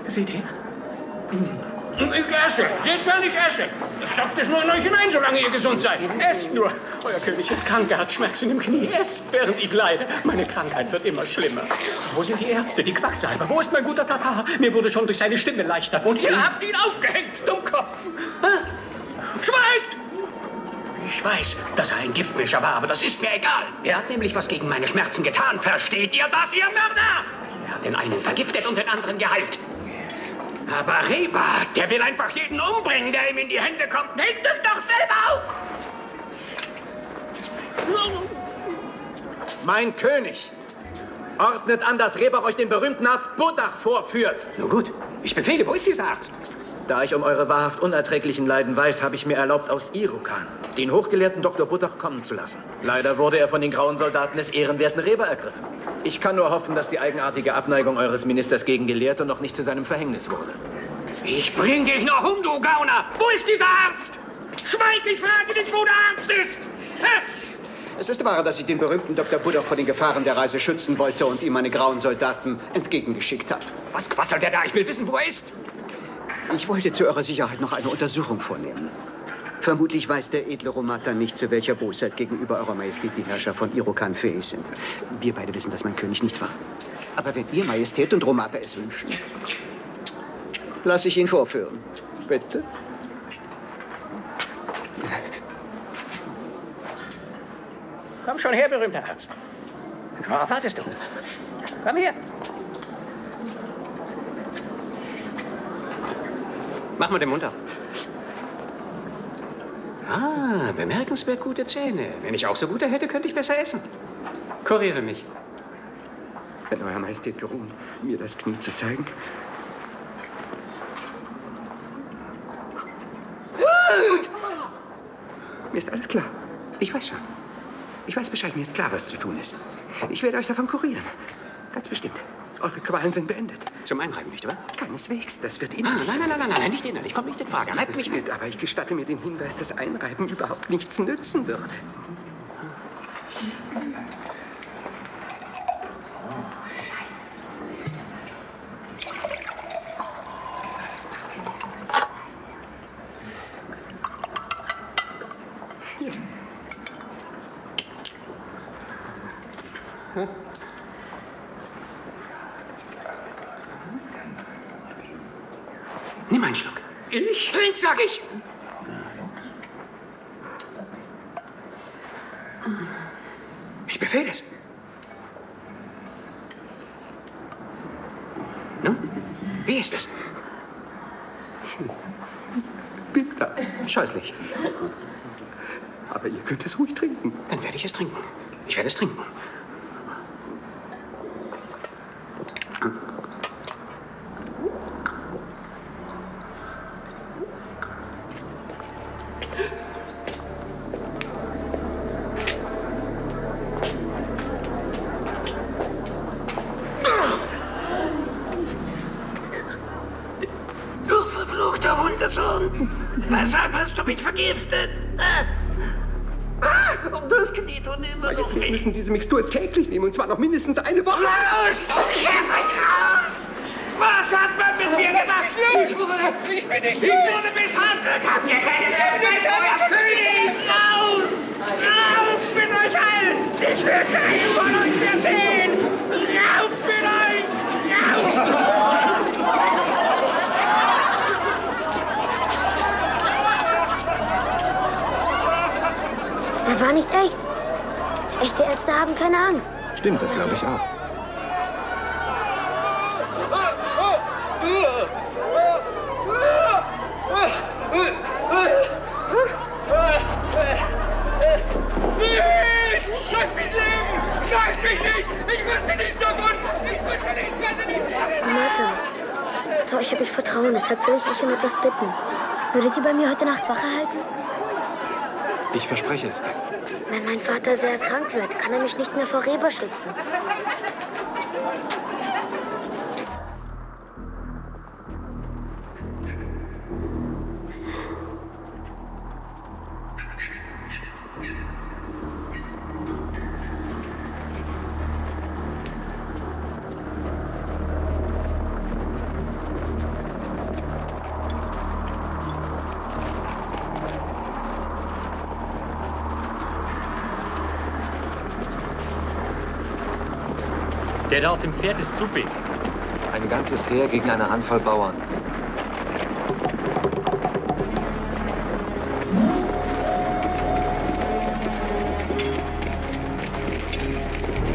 Seht ihr? Ich esse. Seht mir nicht essen. Stopft es nur in euch hinein, solange ihr gesund seid. Esst nur. Euer König ist krank, er hat Schmerzen im Knie. Esst, während ich leide. Meine Krankheit wird immer schlimmer. Wo sind die Ärzte, die Quacksalber? Wo ist mein guter Tatar? Mir wurde schon durch seine Stimme leichter. Und ihr habt ihn aufgehängt, Dummkopf. Schweigt! Ich weiß, dass er ein Giftmischer war, aber das ist mir egal. Er hat nämlich was gegen meine Schmerzen getan. Versteht ihr das, ihr Mörder? Er hat den einen vergiftet und den anderen geheilt. Aber Reba, der will einfach jeden umbringen, der ihm in die Hände kommt. Nehmt euch doch selber auf! Mein König ordnet an, dass Reba euch den berühmten Arzt Budach vorführt. Nun gut, ich befehle, wo ist dieser Arzt? Da ich um eure wahrhaft unerträglichen Leiden weiß, habe ich mir erlaubt, aus Irokan den hochgelehrten Dr. Budach kommen zu lassen. Leider wurde er von den grauen Soldaten des ehrenwerten Reba ergriffen. Ich kann nur hoffen, dass die eigenartige Abneigung eures Ministers gegen Gelehrte noch nicht zu seinem Verhängnis wurde. Ich bring dich noch um, du Gauner! Wo ist dieser Arzt? Schweig, ich frage dich, wo der Arzt ist! Es ist wahr, dass ich den berühmten Dr. Budach vor den Gefahren der Reise schützen wollte und ihm meine grauen Soldaten entgegengeschickt habe. Was quasselt der da? Ich will wissen, wo er ist. Ich wollte zu eurer Sicherheit noch eine Untersuchung vornehmen. Vermutlich weiß der edle Romata nicht, zu welcher Bosheit gegenüber eurer Majestät die Herrscher von Irokan fähig sind. Wir beide wissen, dass mein König nicht war. Aber wenn ihr Majestät und Romata es wünschen, lasse ich ihn vorführen. Bitte? Komm schon her, berühmter Arzt. Worauf wartest du? Komm her. Mach mal den Mund auf. Ah, bemerkenswert gute Zähne. Wenn ich auch so gute hätte, könnte ich besser essen. Kuriere mich. Wenn Euer Majestät geruhen, mir das Knie zu zeigen. Mir ist alles klar. Ich weiß schon. Ich weiß Bescheid. Mir ist klar, was zu tun ist. Ich werde euch davon kurieren. Ganz bestimmt. Eure Qualen sind beendet. Zum Einreiben, nicht wahr? Keineswegs. Das wird innerlich. Nein, nicht innerlich. Kommt nicht in Frage. Reibt mich mit. Aber ich gestatte mir den Hinweis, dass Einreiben überhaupt nichts nützen wird. Nimm einen Schluck. Ich? Trink, sag ich! Ich befehle es. Ne? Wie ist es? Bitter. Scheußlich. Aber ihr könnt es ruhig trinken. Dann werde ich es trinken. Ich werde es trinken. Du verfluchter Hundesohn! Weshalb hast du mich vergiftet? Das Knie tut immer noch weh. Müssen diese Mixtur täglich nehmen, und zwar noch mindestens eine Woche. Raus! Schämt euch raus! Was hat man mit mir gemacht? Ich bin nicht sicher. Ich wurde misshandelt. Habt ihr keine Respekt vor eurem König? Raus! Raus mit euch allen! Ich will keinen von euch mehr sehen! Raus mit euch! Das war nicht echt. Echte Ärzte haben keine Angst. Stimmt, das glaube ich auch. Nichts! Lass mich leben! Schlag mich nicht! Ich wüsste nichts davon! Ich wüsste nichts! Renate, zu euch habe ich Vertrauen, deshalb will ich euch um etwas bitten. Würdet ihr bei mir heute Nacht Wache halten? Ich verspreche es dir. Wenn mein Vater sehr krank wird, kann er mich nicht mehr vor Reber schützen. Der da auf dem Pferd ist Zupik. Ein ganzes Heer gegen eine Handvoll Bauern.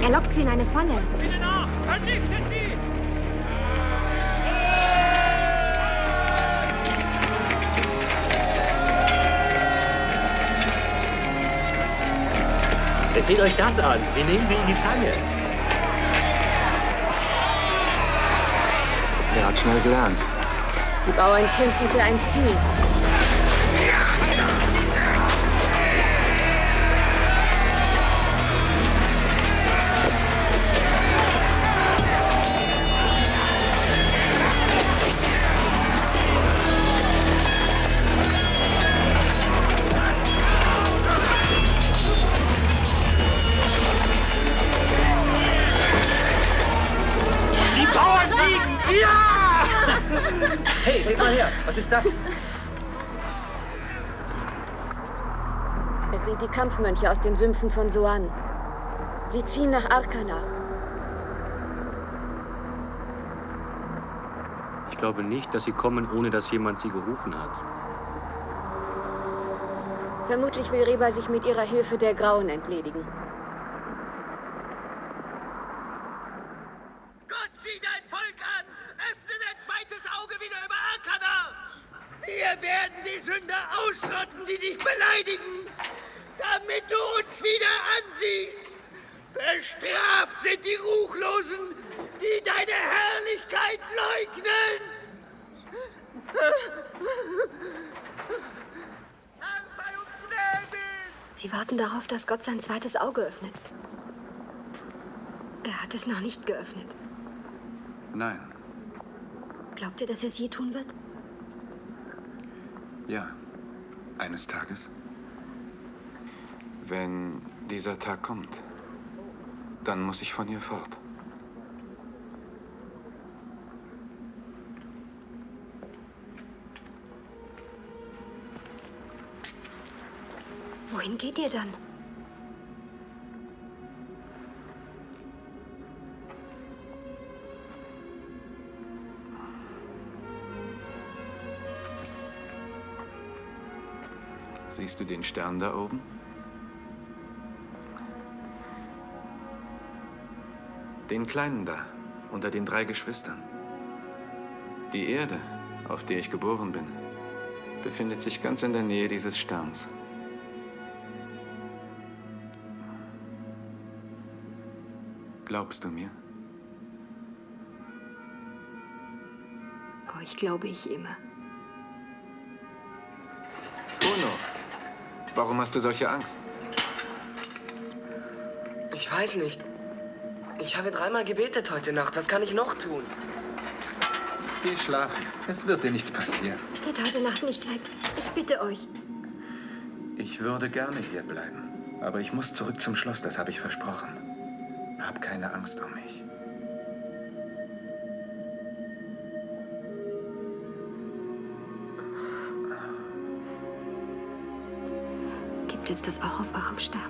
Er lockt sie in eine Falle. Bitte nach! Vernichtet sie! Seht euch das an. Sie nehmen sie in die Zange. Er hat schnell gelernt. Die Bauern kämpfen für ein Ziel. Die Bauern siegen! Ja! Hey, seht mal her! Was ist das? Es sind die Kampfmönche aus den Sümpfen von Soan. Sie ziehen nach Arkana. Ich glaube nicht, dass sie kommen, ohne dass jemand sie gerufen hat. Vermutlich will Reba sich mit ihrer Hilfe der Grauen entledigen. Gott, sieh dein Volk an! Öffne dein zweites Auge wieder über Arkana! Wir werden die Sünder ausrotten, die dich beleidigen, damit du uns wieder ansiehst! Bestraft sind die Ruchlosen, die deine Herrlichkeit leugnen! Herr, sei uns gnädig! Sie warten darauf, dass Gott sein zweites Auge öffnet. Er hat es noch nicht geöffnet. Nein. Glaubt ihr, dass er es je tun wird? Ja. Eines Tages. Wenn dieser Tag kommt, dann muss ich von hier fort. Wohin geht ihr dann? Siehst du den Stern da oben? Den kleinen da, unter den 3 Geschwistern. Die Erde, auf der ich geboren bin, befindet sich ganz in der Nähe dieses Sterns. Glaubst du mir? Euch glaube ich immer. Uno, warum hast du solche Angst? Ich weiß nicht. Ich habe 3-mal gebetet heute Nacht. Was kann ich noch tun? Geh schlafen. Es wird dir nichts passieren. Geht heute Nacht nicht weg. Ich bitte euch. Ich würde gerne hier bleiben. Aber ich muss zurück zum Schloss, das habe ich versprochen. Hab keine Angst um mich. Gibt es das auch auf eurem Stern?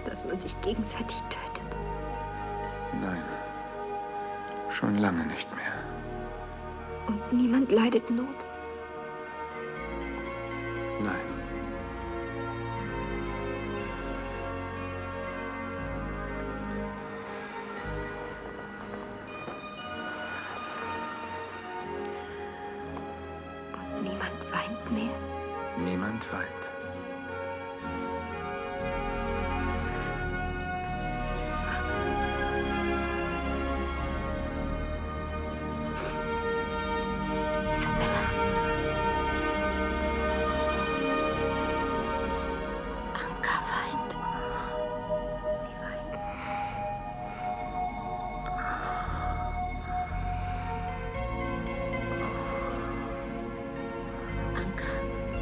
Dass man sich gegenseitig tötet? Nein, schon lange nicht mehr. Und niemand leidet Not? Nein. Und niemand weint mehr? Niemand weint.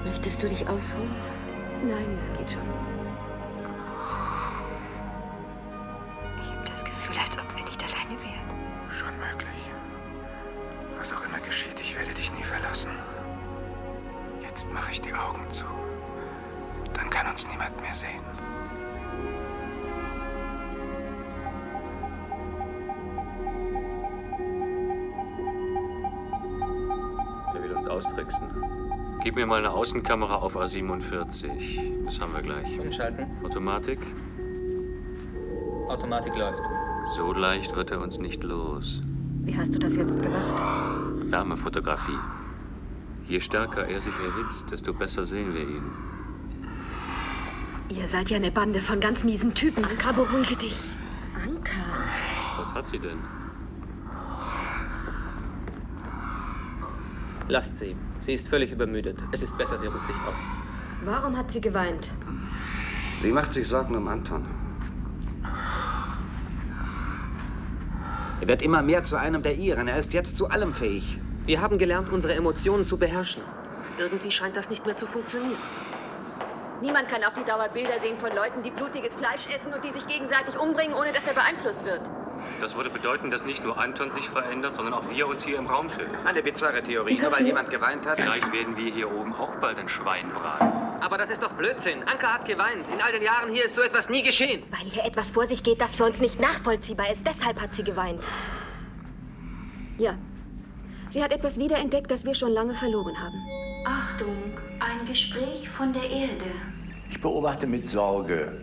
Möchtest du dich ausruhen? Nein, es geht schon. Ich habe das Gefühl, als ob wir nicht alleine wären. Schon möglich. Was auch immer geschieht, ich werde dich nie verlassen. Jetzt mache ich die Augen zu. Dann kann uns niemand mehr sehen. Er will uns austricksen. Gib mir mal eine Außenkamera auf A47. Das haben wir gleich. Umschalten. Automatik? Automatik läuft. So leicht wird er uns nicht los. Wie hast du das jetzt gemacht? Wärmefotografie. Je stärker er sich erhitzt, desto besser sehen wir ihn. Ihr seid ja eine Bande von ganz miesen Typen. Anka, beruhige dich. Anka. Was hat sie denn? Lasst sie. Sie ist völlig übermüdet. Es ist besser, sie ruht sich aus. Warum hat sie geweint? Sie macht sich Sorgen um Anton. Er wird immer mehr zu einem der Ihren. Er ist jetzt zu allem fähig. Wir haben gelernt, unsere Emotionen zu beherrschen. Irgendwie scheint das nicht mehr zu funktionieren. Niemand kann auf die Dauer Bilder sehen von Leuten, die blutiges Fleisch essen und die sich gegenseitig umbringen, ohne dass er beeinflusst wird. Das würde bedeuten, dass nicht nur Anton sich verändert, sondern auch wir uns hier im Raumschiff. Eine bizarre Theorie, nur weil jemand geweint hat. Vielleicht werden wir hier oben auch bald ein Schwein braten. Aber das ist doch Blödsinn. Anka hat geweint. In all den Jahren hier ist so etwas nie geschehen. Weil hier etwas vor sich geht, das für uns nicht nachvollziehbar ist. Deshalb hat sie geweint. Ja. Sie hat etwas wiederentdeckt, das wir schon lange verloren haben. Achtung, ein Gespräch von der Erde. Ich beobachte mit Sorge,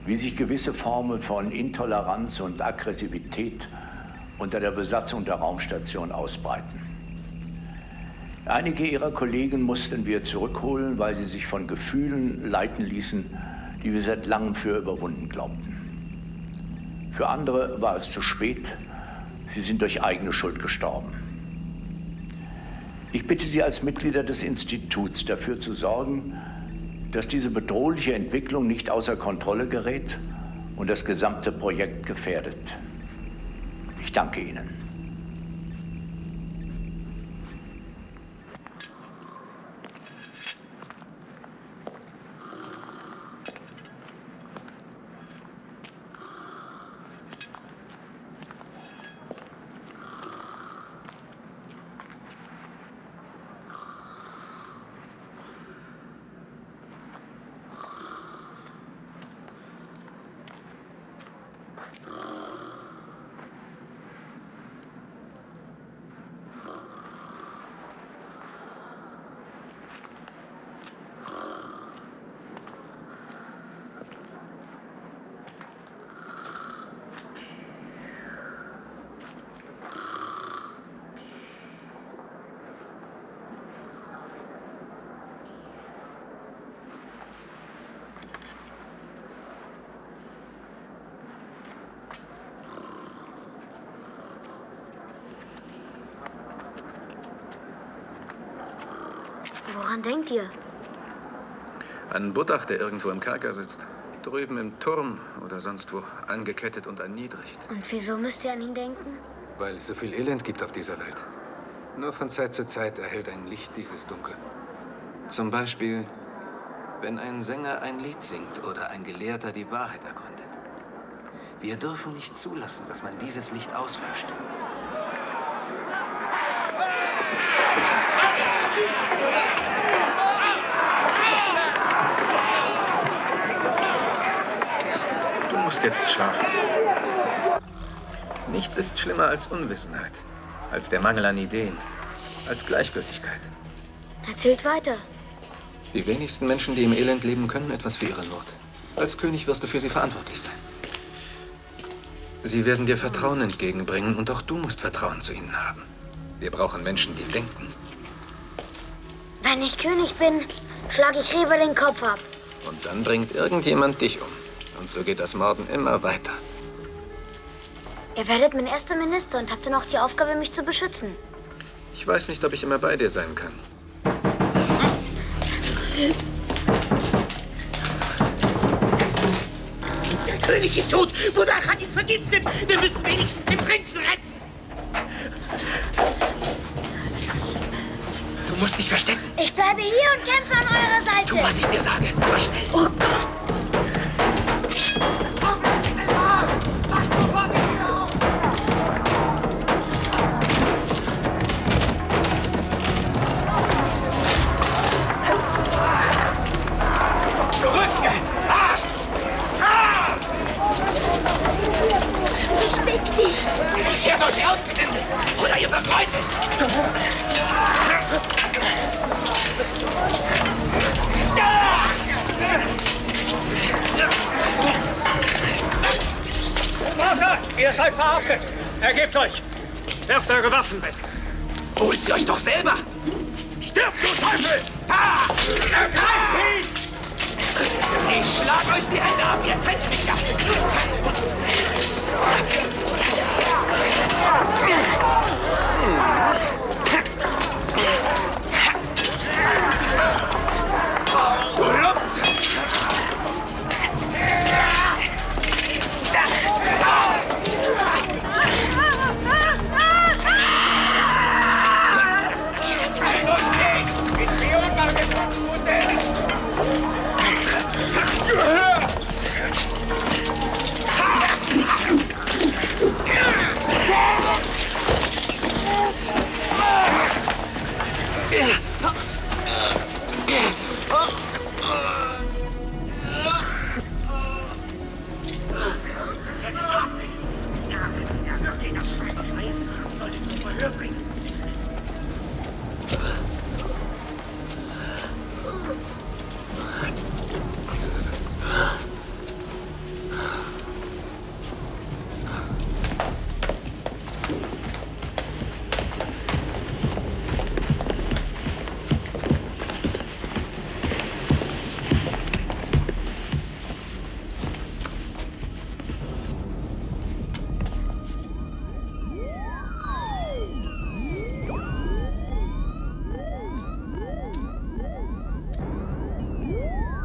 wie sich gewisse Formen von Intoleranz und Aggressivität unter der Besatzung der Raumstation ausbreiten. Einige ihrer Kollegen mussten wir zurückholen, weil sie sich von Gefühlen leiten ließen, die wir seit langem für überwunden glaubten. Für andere war es zu spät. Sie sind durch eigene Schuld gestorben. Ich bitte Sie als Mitglieder des Instituts dafür zu sorgen, dass diese bedrohliche Entwicklung nicht außer Kontrolle gerät und das gesamte Projekt gefährdet. Ich danke Ihnen. Woran denkt ihr? An Buddach, der irgendwo im Kerker sitzt. Drüben im Turm oder sonst wo, angekettet und erniedrigt. Und wieso müsst ihr an ihn denken? Weil es so viel Elend gibt auf dieser Welt. Nur von Zeit zu Zeit erhellt ein Licht dieses Dunkel. Zum Beispiel, wenn ein Sänger ein Lied singt oder ein Gelehrter die Wahrheit ergründet. Wir dürfen nicht zulassen, dass man dieses Licht auslöscht. Du musst jetzt schlafen. Nichts ist schlimmer als Unwissenheit, als der Mangel an Ideen, als Gleichgültigkeit. Erzählt weiter. Die wenigsten Menschen, die im Elend leben, können etwas für ihre Not. Als König wirst du für sie verantwortlich sein. Sie werden dir Vertrauen entgegenbringen und auch du musst Vertrauen zu ihnen haben. Wir brauchen Menschen, die denken. Wenn ich König bin, schlage ich Reber den Kopf ab. Und dann bringt irgendjemand dich um. Und so geht das Morden immer weiter. Ihr werdet mein erster Minister und habt dann auch die Aufgabe, mich zu beschützen. Ich weiß nicht, ob ich immer bei dir sein kann. Der König ist tot! Buddach hat ihn vergiftet! Wir müssen wenigstens den Prinzen retten! Du musst dich verstecken. Ich bleibe hier und kämpfe an eurer Seite. Tu, was ich dir sage. Aber schnell. Oh Gott. Versteckt dich! Schert euch aus, Gesinde! Oder ihr bereut es! Warte! Ihr seid verhaftet! Ergebt euch! Werft eure Waffen weg! Holt sie euch doch selber! Stirbt, du Teufel! Ha! Ergreift ihn! Ich schlag euch die Hände ab! Ihr kennt mich ja! Du Lump!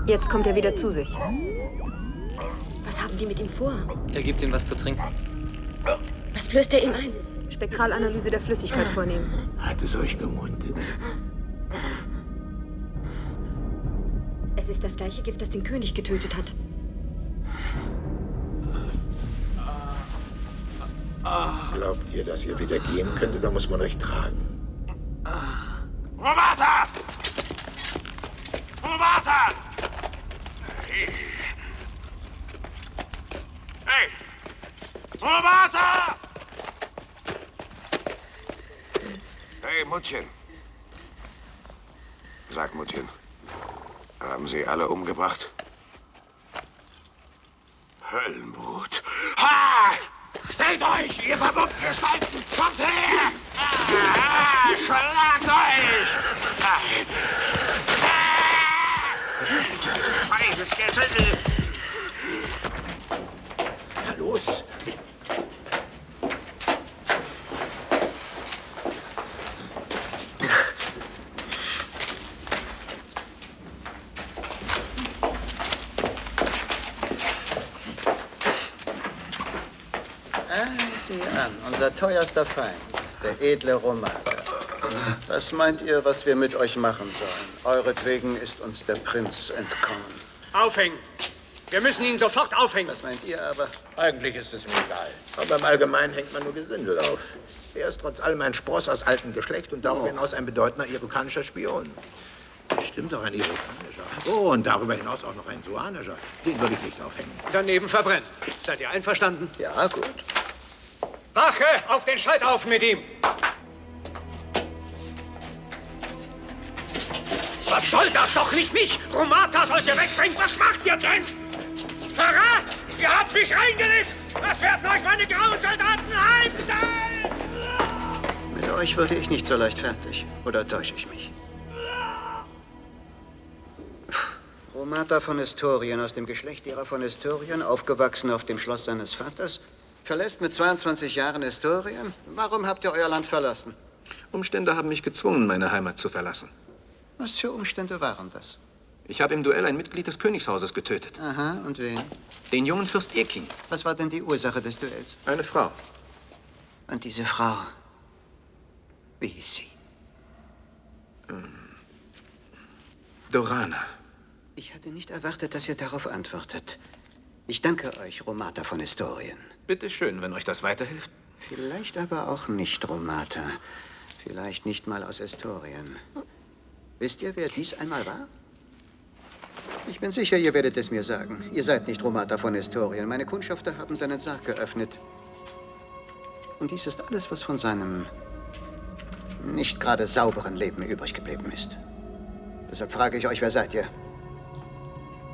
Jetzt kommt er wieder zu sich. Was haben die mit ihm vor? Er gibt ihm was zu trinken. Was flößt er ihm ein? Spektralanalyse der Flüssigkeit vornehmen. Hat es euch gemundet? Es ist das gleiche Gift, das den König getötet hat. Glaubt ihr, dass ihr wieder gehen könnt, oder muss man euch tragen? Romata! Romata! Hey! Romata! Hey, Muttchen. Sag, Muttchen, haben Sie alle umgebracht? Höllenbrut. Ha! Stellt euch, ihr vermummten Gestalten! Kommt her! Schlagt euch! Feiges Gesindel! Na los! Sie an, unser teuerster Feind, der edle Romata. Was meint ihr, was wir mit euch machen sollen? Euretwegen ist uns der Prinz entkommen. Aufhängen! Wir müssen ihn sofort aufhängen. Was meint ihr aber? Eigentlich ist es mir egal. Aber im Allgemeinen hängt man nur Gesindel auf. Er ist trotz allem ein Spross aus altem Geschlecht und darüber hinaus ein bedeutender irokanischer Spion. Stimmt doch, ein irokanischer. Oh, und darüber hinaus auch noch ein suanischer. Den würde ich nicht aufhängen. Daneben verbrennen. Seid ihr einverstanden? Ja, gut. Wache! Auf den Scheiterhaufen mit ihm! Was soll das doch nicht mich? Romata sollt ihr wegbringen. Was macht ihr denn? Verrat! Ihr habt mich reingelegt! Was werden euch meine grauen Soldaten heimzahlen? Mit euch würde ich nicht so leicht fertig. Oder täusche ich mich? Romata von Estorien, aus dem Geschlecht derer von Estorien, aufgewachsen auf dem Schloss seines Vaters, verlässt mit 22 Jahren Estorien. Warum habt ihr euer Land verlassen? Umstände haben mich gezwungen, meine Heimat zu verlassen. Was für Umstände waren das? Ich habe im Duell ein Mitglied des Königshauses getötet. Aha, und wen? Den jungen Fürst Ekin. Was war denn die Ursache des Duells? Eine Frau. Und diese Frau, wie hieß sie? Dorana. Ich hatte nicht erwartet, dass ihr darauf antwortet. Ich danke euch, Romata von Estorien. Bitte schön, wenn euch das weiterhilft. Vielleicht aber auch nicht, Romata. Vielleicht nicht mal aus Estorien. Wisst ihr, wer dies einmal war? Ich bin sicher, ihr werdet es mir sagen. Ihr seid nicht Romata von Estorien. Meine Kundschafter haben seinen Sarg geöffnet. Und dies ist alles, was von seinem nicht gerade sauberen Leben übrig geblieben ist. Deshalb frage ich euch, wer seid ihr?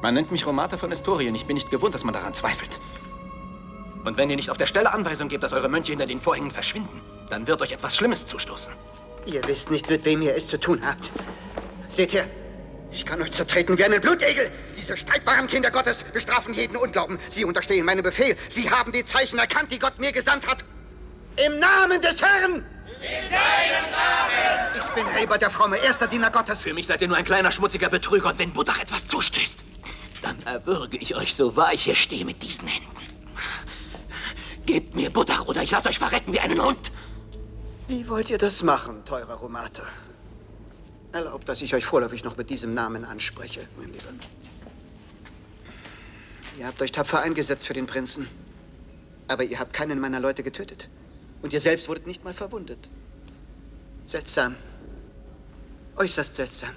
Man nennt mich Romata von Estorien. Ich bin nicht gewohnt, dass man daran zweifelt. Und wenn ihr nicht auf der Stelle Anweisung gebt, dass eure Mönche hinter den Vorhängen verschwinden, dann wird euch etwas Schlimmes zustoßen. Ihr wisst nicht, mit wem ihr es zu tun habt. Seht her, ich kann euch zertreten wie einen Blutegel. Diese steigbaren Kinder Gottes bestrafen jeden Unglauben. Sie unterstehen meinem Befehl. Sie haben die Zeichen erkannt, die Gott mir gesandt hat. Im Namen des Herrn! In seinem Namen! Ich bin Reber, der fromme, erster Diener Gottes. Für mich seid ihr nur ein kleiner, schmutziger Betrüger. Und wenn Buddha etwas zustößt, dann erwürge ich euch, so wahr ich hier stehe mit diesen Händen. Gebt mir Buddha oder ich lasse euch verrecken wie einen Hund. Wie wollt ihr das machen, teurer Romata? Erlaubt, dass ich euch vorläufig noch mit diesem Namen anspreche, mein Lieber. Ihr habt euch tapfer eingesetzt für den Prinzen. Aber ihr habt keinen meiner Leute getötet. Und ihr selbst wurdet nicht mal verwundet. Seltsam. Äußerst seltsam.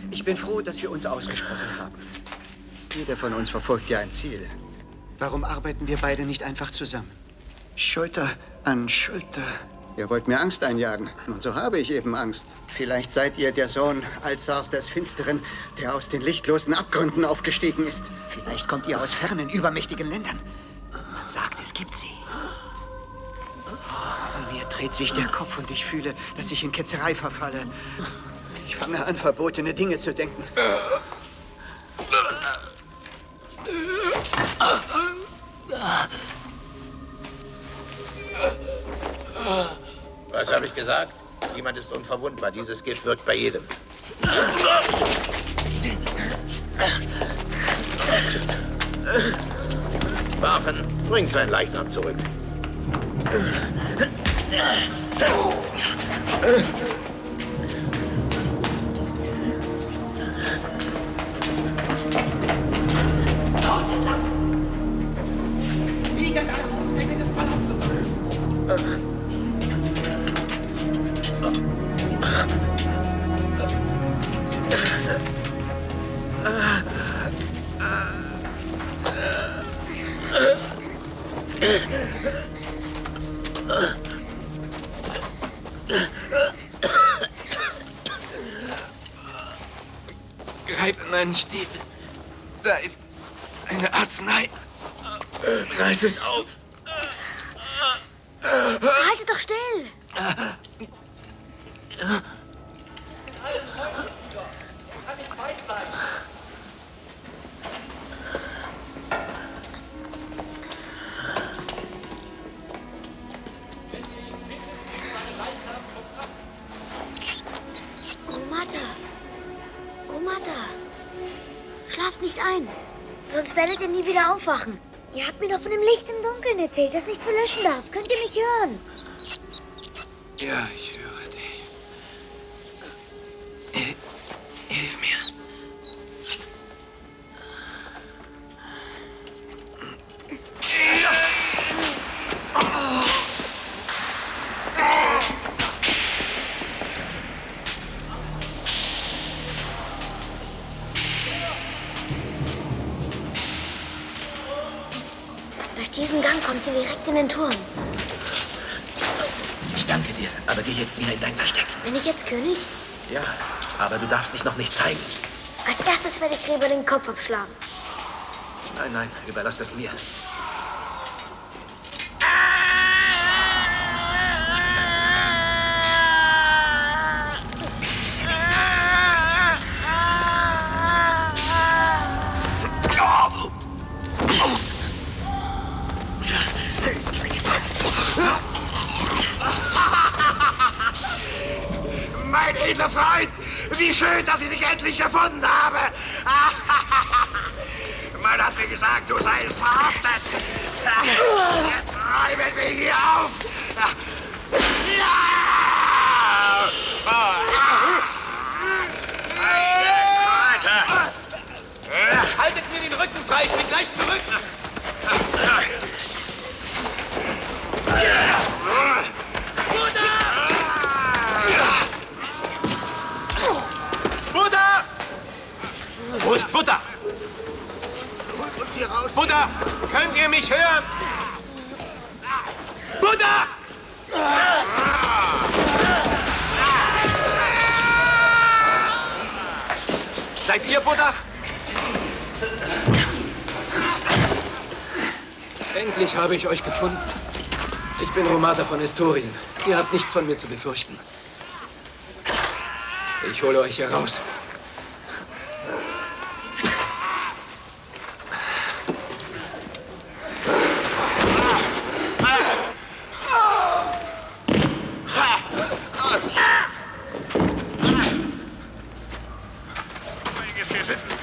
Ich bin froh, dass wir uns ausgesprochen haben. Jeder von uns verfolgt ja ein Ziel. Warum arbeiten wir beide nicht einfach zusammen? Schulter an Schulter. Ihr wollt mir Angst einjagen. Und so habe ich eben Angst. Vielleicht seid ihr der Sohn Alzars des Finsteren, der aus den lichtlosen Abgründen aufgestiegen ist. Vielleicht kommt ihr aus fernen, übermächtigen Ländern. Man sagt, es gibt sie. Oh, mir dreht sich der Kopf und ich fühle, dass ich in Ketzerei verfalle. Ich fange an, verbotene Dinge zu denken. Was habe ich gesagt? Niemand ist unverwundbar. Dieses Gift wirkt bei jedem. Wachen, bringt sein Leichnam zurück. Liegt an der Ausgänge des Palastes. Greif in meinen Stiefel. Da ist eine Arznei. Reiß es auf. Haltet doch still! Kann nicht weit sein. Romata! Romata! Schlaft nicht ein, sonst werdet ihr nie wieder aufwachen. Ihr habt mir doch von dem Licht im Dunkeln erzählt, das nicht verlöschen darf. Könnt ihr mich hören? Ja, ich höre dich. Hilf mir. Durch diesen Gang kommt ihr direkt in den Turm. Ich danke dir, aber geh jetzt wieder in dein Versteck. Bin ich jetzt König? Ja, aber du darfst dich noch nicht zeigen. Als erstes werde ich Reba den Kopf abschlagen. Nein, nein, überlass das mir. Mein edler Freund, wie schön, dass ich dich endlich gefunden habe. Man hat mir gesagt, du seist verhaftet. Jetzt räumen wir hier auf. Haltet mir den Rücken frei, ich bin gleich zurück. Buddha! Wo ist Buddha? Holt uns hier raus. Buddha, könnt ihr mich hören? Buddha! Seid ihr Buddha? Endlich habe ich euch gefunden. Ich bin Romata von Estorien. Ihr habt nichts von mir zu befürchten. Ich hole euch hier raus.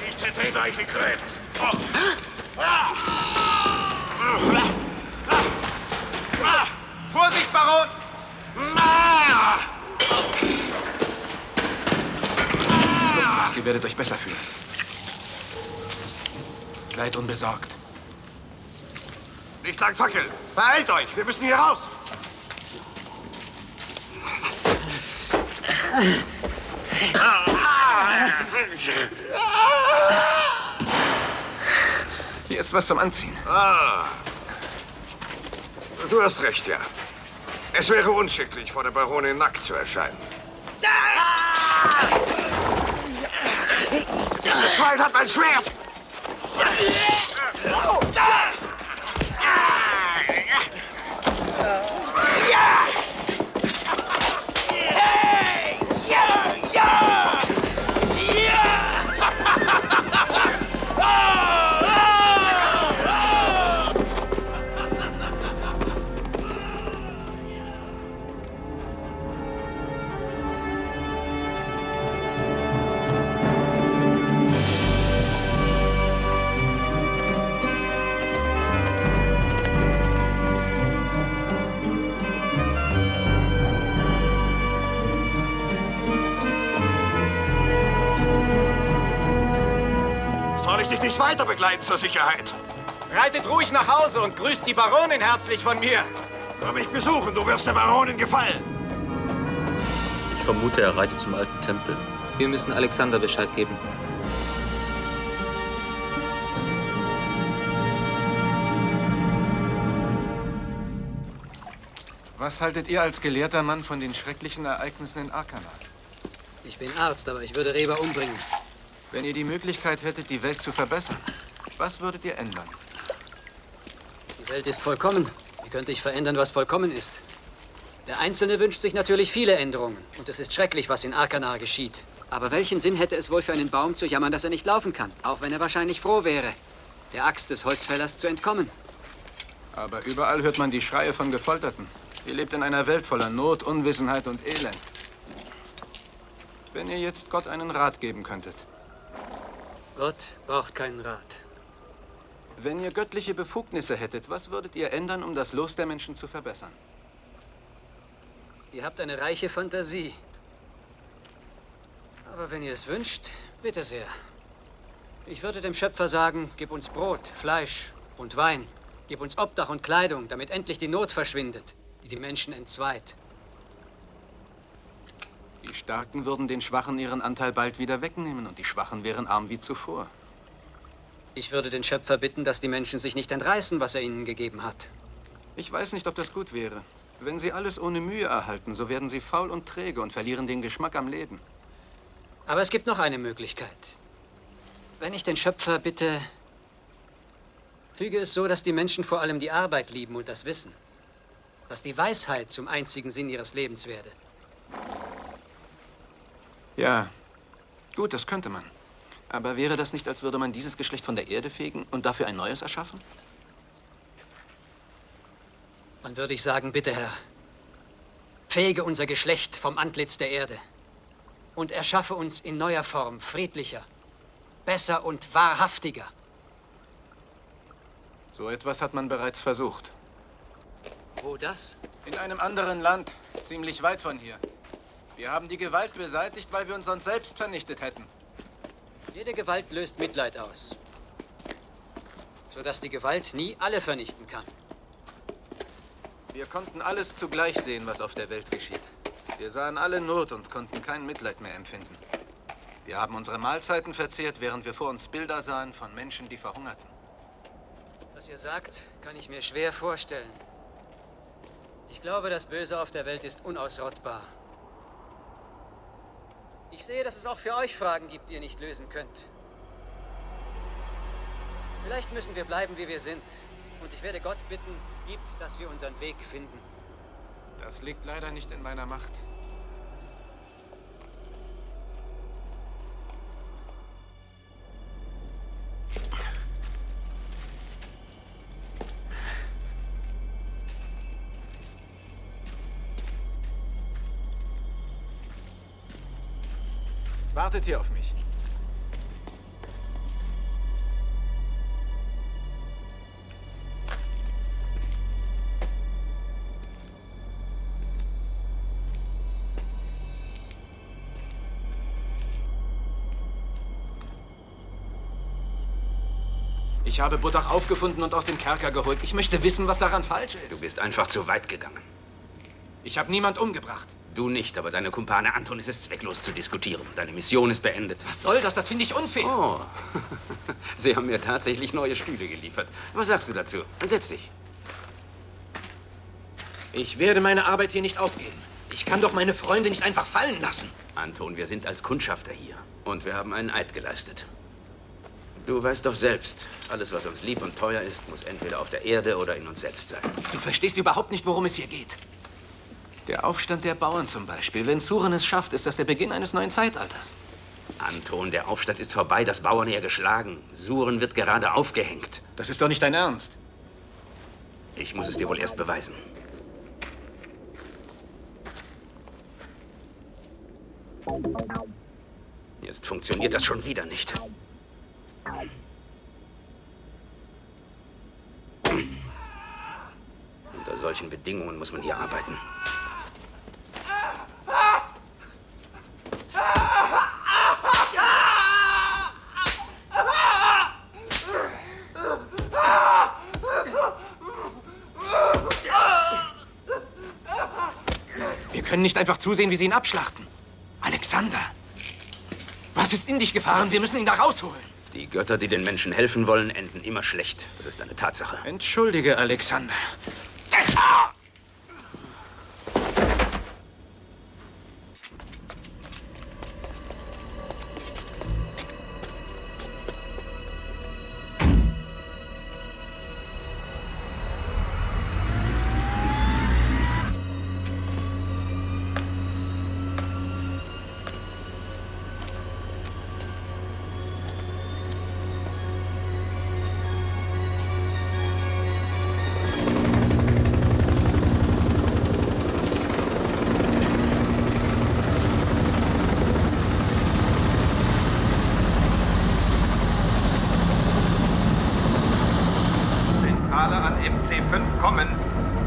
Ich zertrete euch die Krähen. Vorsicht, Baron! Das, ihr werdet euch besser fühlen. Seid unbesorgt. Nicht lang fackeln. Beeilt euch, wir müssen hier raus. Hier ist was zum Anziehen. Du hast recht, ja. Es wäre unschicklich, vor der Baronin nackt zu erscheinen. Dieses Schwein hat mein Schwert! Soll ich dich nicht weiter begleiten zur Sicherheit? Reitet ruhig nach Hause und grüßt die Baronin herzlich von mir. Komm mich besuchen, du wirst der Baronin gefallen. Ich vermute, er reitet zum alten Tempel. Wir müssen Alexander Bescheid geben. Was haltet ihr als gelehrter Mann von den schrecklichen Ereignissen in Arkana? Ich bin Arzt, aber ich würde Reba umbringen. Wenn ihr die Möglichkeit hättet, die Welt zu verbessern, was würdet ihr ändern? Die Welt ist vollkommen. Wie könnte ich verändern, was vollkommen ist? Der Einzelne wünscht sich natürlich viele Änderungen. Und es ist schrecklich, was in Arkana geschieht. Aber welchen Sinn hätte es wohl für einen Baum zu jammern, dass er nicht laufen kann? Auch wenn er wahrscheinlich froh wäre, der Axt des Holzfällers zu entkommen. Aber überall hört man die Schreie von Gefolterten. Ihr lebt in einer Welt voller Not, Unwissenheit und Elend. Wenn ihr jetzt Gott einen Rat geben könntet. Gott braucht keinen Rat. Wenn ihr göttliche Befugnisse hättet, was würdet ihr ändern, um das Los der Menschen zu verbessern? Ihr habt eine reiche Fantasie. Aber wenn ihr es wünscht, bitte sehr. Ich würde dem Schöpfer sagen, gib uns Brot, Fleisch und Wein. Gib uns Obdach und Kleidung, damit endlich die Not verschwindet, die die Menschen entzweit. Die Starken würden den Schwachen ihren Anteil bald wieder wegnehmen und die Schwachen wären arm wie zuvor. Ich würde den Schöpfer bitten, dass die Menschen sich nicht entreißen, was er ihnen gegeben hat. Ich weiß nicht, ob das gut wäre. Wenn sie alles ohne Mühe erhalten, so werden sie faul und träge und verlieren den Geschmack am Leben. Aber es gibt noch eine Möglichkeit. Wenn ich den Schöpfer bitte, füge es so, dass die Menschen vor allem die Arbeit lieben und das Wissen. Dass die Weisheit zum einzigen Sinn ihres Lebens werde. Ja, gut, das könnte man. Aber wäre das nicht, als würde man dieses Geschlecht von der Erde fegen und dafür ein neues erschaffen? Dann würde ich sagen, bitte, Herr, fege unser Geschlecht vom Antlitz der Erde und erschaffe uns in neuer Form friedlicher, besser und wahrhaftiger. So etwas hat man bereits versucht. Wo das? In einem anderen Land, ziemlich weit von hier. Wir haben die Gewalt beseitigt, weil wir uns sonst selbst vernichtet hätten. Jede Gewalt löst Mitleid aus, sodass die Gewalt nie alle vernichten kann. Wir konnten alles zugleich sehen, was auf der Welt geschieht. Wir sahen alle Not und konnten kein Mitleid mehr empfinden. Wir haben unsere Mahlzeiten verzehrt, während wir vor uns Bilder sahen von Menschen, die verhungerten. Was ihr sagt, kann ich mir schwer vorstellen. Ich glaube, das Böse auf der Welt ist unausrottbar. Ich sehe, dass es auch für euch Fragen gibt, die ihr nicht lösen könnt. Vielleicht müssen wir bleiben, wie wir sind. Und ich werde Gott bitten, gib, dass wir unseren Weg finden. Das liegt leider nicht in meiner Macht. Wartet hier auf mich. Ich habe Buddach aufgefunden und aus dem Kerker geholt. Ich möchte wissen, was daran falsch ist. Du bist einfach zu weit gegangen. Ich habe niemand umgebracht. Du nicht, aber deine Kumpane Anton ist es zwecklos zu diskutieren. Deine Mission ist beendet. Was soll das? Das finde ich unfair. Oh, sie haben mir tatsächlich neue Stühle geliefert. Was sagst du dazu? Setz dich. Ich werde meine Arbeit hier nicht aufgeben. Ich kann doch meine Freunde nicht einfach fallen lassen. Anton, wir sind als Kundschafter hier. Und wir haben einen Eid geleistet. Du weißt doch selbst, alles, was uns lieb und teuer ist, muss entweder auf der Erde oder in uns selbst sein. Du verstehst überhaupt nicht, worum es hier geht. Der Aufstand der Bauern zum Beispiel. Wenn Suren es schafft, ist das der Beginn eines neuen Zeitalters. Anton, der Aufstand ist vorbei, das Bauernheer geschlagen. Suren wird gerade aufgehängt. Das ist doch nicht dein Ernst. Ich muss es dir wohl erst beweisen. Jetzt funktioniert das schon wieder nicht. Unter solchen Bedingungen muss man hier arbeiten. Wir können nicht einfach zusehen, wie sie ihn abschlachten. Alexander, was ist in dich gefahren? Wir müssen ihn da rausholen. Die Götter, die den Menschen helfen wollen, enden immer schlecht. Das ist eine Tatsache. Entschuldige, Alexander.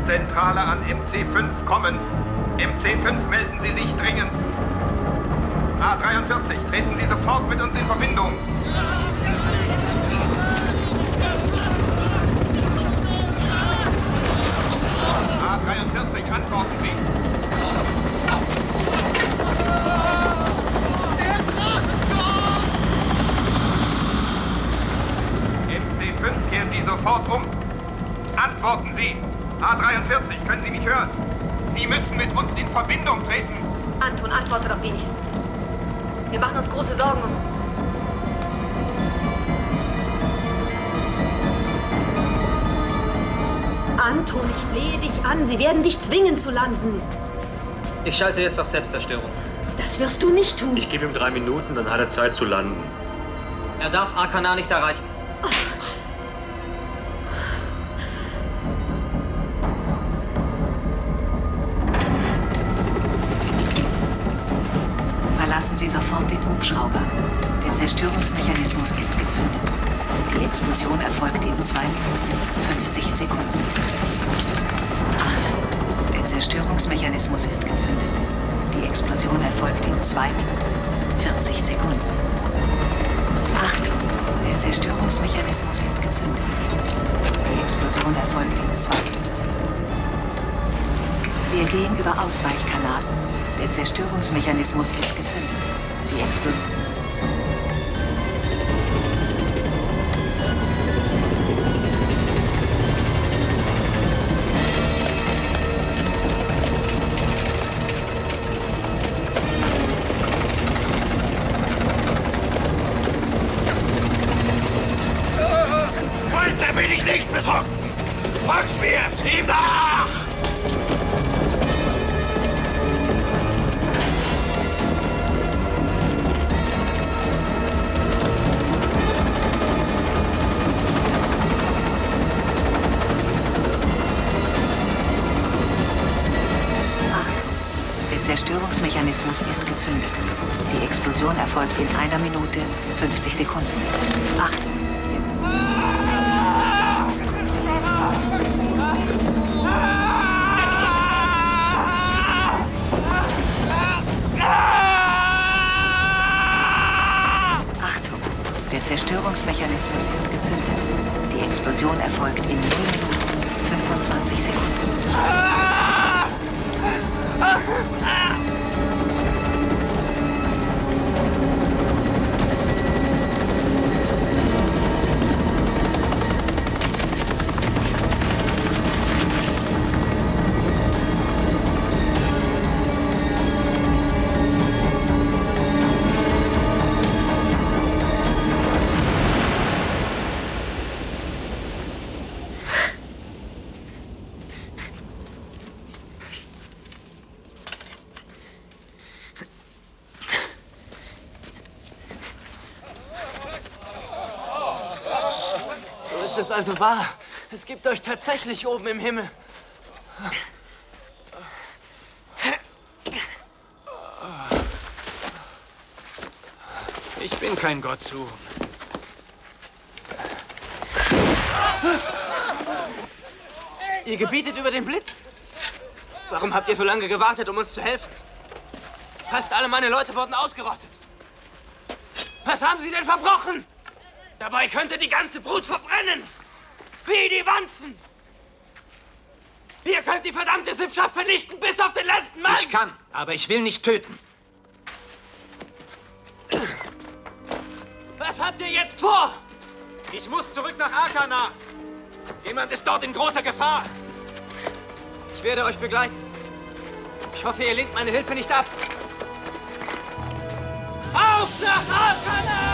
Zentrale an MC5 kommen. MC5 melden Sie sich dringend. A43, treten Sie sofort mit uns in Verbindung. A43, antworten Sie. MC5, kehren Sie sofort um. Antworten Sie. A43, können Sie mich hören? Sie müssen mit uns in Verbindung treten. Anton, antworte doch wenigstens. Wir machen uns große Sorgen um... Anton, ich flehe dich an. Sie werden dich zwingen zu landen. Ich schalte jetzt auf Selbstzerstörung. Das wirst du nicht tun. Ich gebe ihm 3 Minuten, dann hat er Zeit zu landen. Er darf Arkana nicht erreichen. Verlassen Sie sofort den Hubschrauber. Der Zerstörungsmechanismus ist gezündet. Die Explosion erfolgt in 2 Minuten 50 Sekunden. Achtung, der Zerstörungsmechanismus ist gezündet. Die Explosion erfolgt in 2 Minuten 40 Sekunden. Achtung, der Zerstörungsmechanismus ist gezündet. Die Explosion erfolgt in 2 Minuten. Wir gehen über Ausweichkanal. Der Zerstörungsmechanismus ist gezündet. Die Explosion... Weiter bin ich nicht betrunken! Folgt mir! Ihm nach! Der Zerstörungsmechanismus ist gezündet. Die Explosion erfolgt in 1 Minute 50 Sekunden. Achtung! Achtung! Der Zerstörungsmechanismus ist gezündet. Die Explosion erfolgt in 0 Minuten 25 Sekunden. Ist es also wahr? Es gibt euch tatsächlich oben im Himmel. Ich bin kein Gott zu. Ihr gebietet über den Blitz? Warum habt ihr so lange gewartet, um uns zu helfen? Fast alle meine Leute wurden ausgerottet. Was haben sie denn verbrochen? Dabei könnte die ganze Brut verbrennen. Wie die Wanzen. Ihr könnt die verdammte Sippschaft vernichten, bis auf den letzten Mann. Ich kann, aber ich will nicht töten. Was habt ihr jetzt vor? Ich muss zurück nach Arkana. Jemand ist dort in großer Gefahr. Ich werde euch begleiten. Ich hoffe, ihr lehnt meine Hilfe nicht ab. Auf nach Arkana!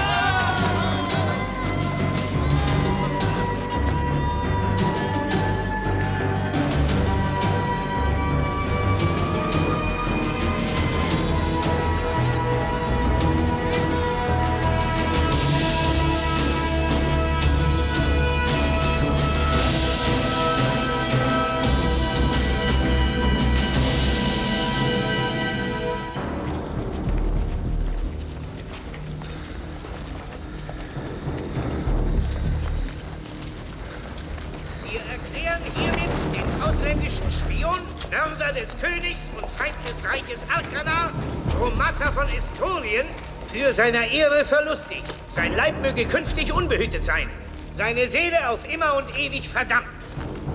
des Königs und Feind des Reiches Arkanar, Romata von Estorien, für seiner Ehre verlustig. Sein Leib möge künftig unbehütet sein. Seine Seele auf immer und ewig verdammt.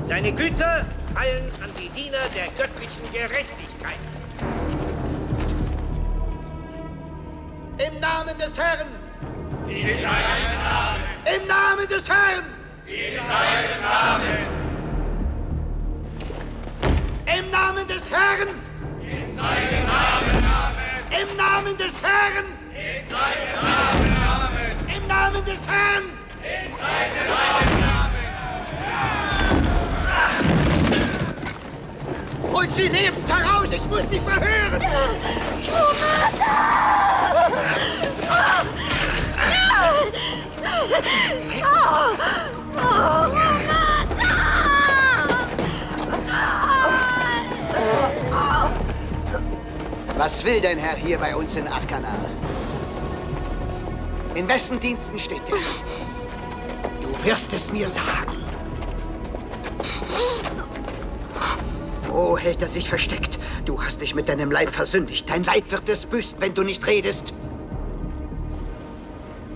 Seine Güter fallen an die Diener der göttlichen Gerechtigkeit. Im Namen des Herrn! In seinem Namen! Im Namen des Herrn! In seinem Namen! Im Namen des Herrn! In seinem Namen! Im Namen des Herrn! In seinem Namen! Im Namen des Herrn! In seinem Namen! Holt sie lebend heraus! Ich muss sie verhören! Was will dein Herr hier bei uns in Arkanar? In wessen Diensten steht er? Du wirst es mir sagen. Wo hält er sich versteckt? Du hast dich mit deinem Leib versündigt. Dein Leib wird es büßen, wenn du nicht redest.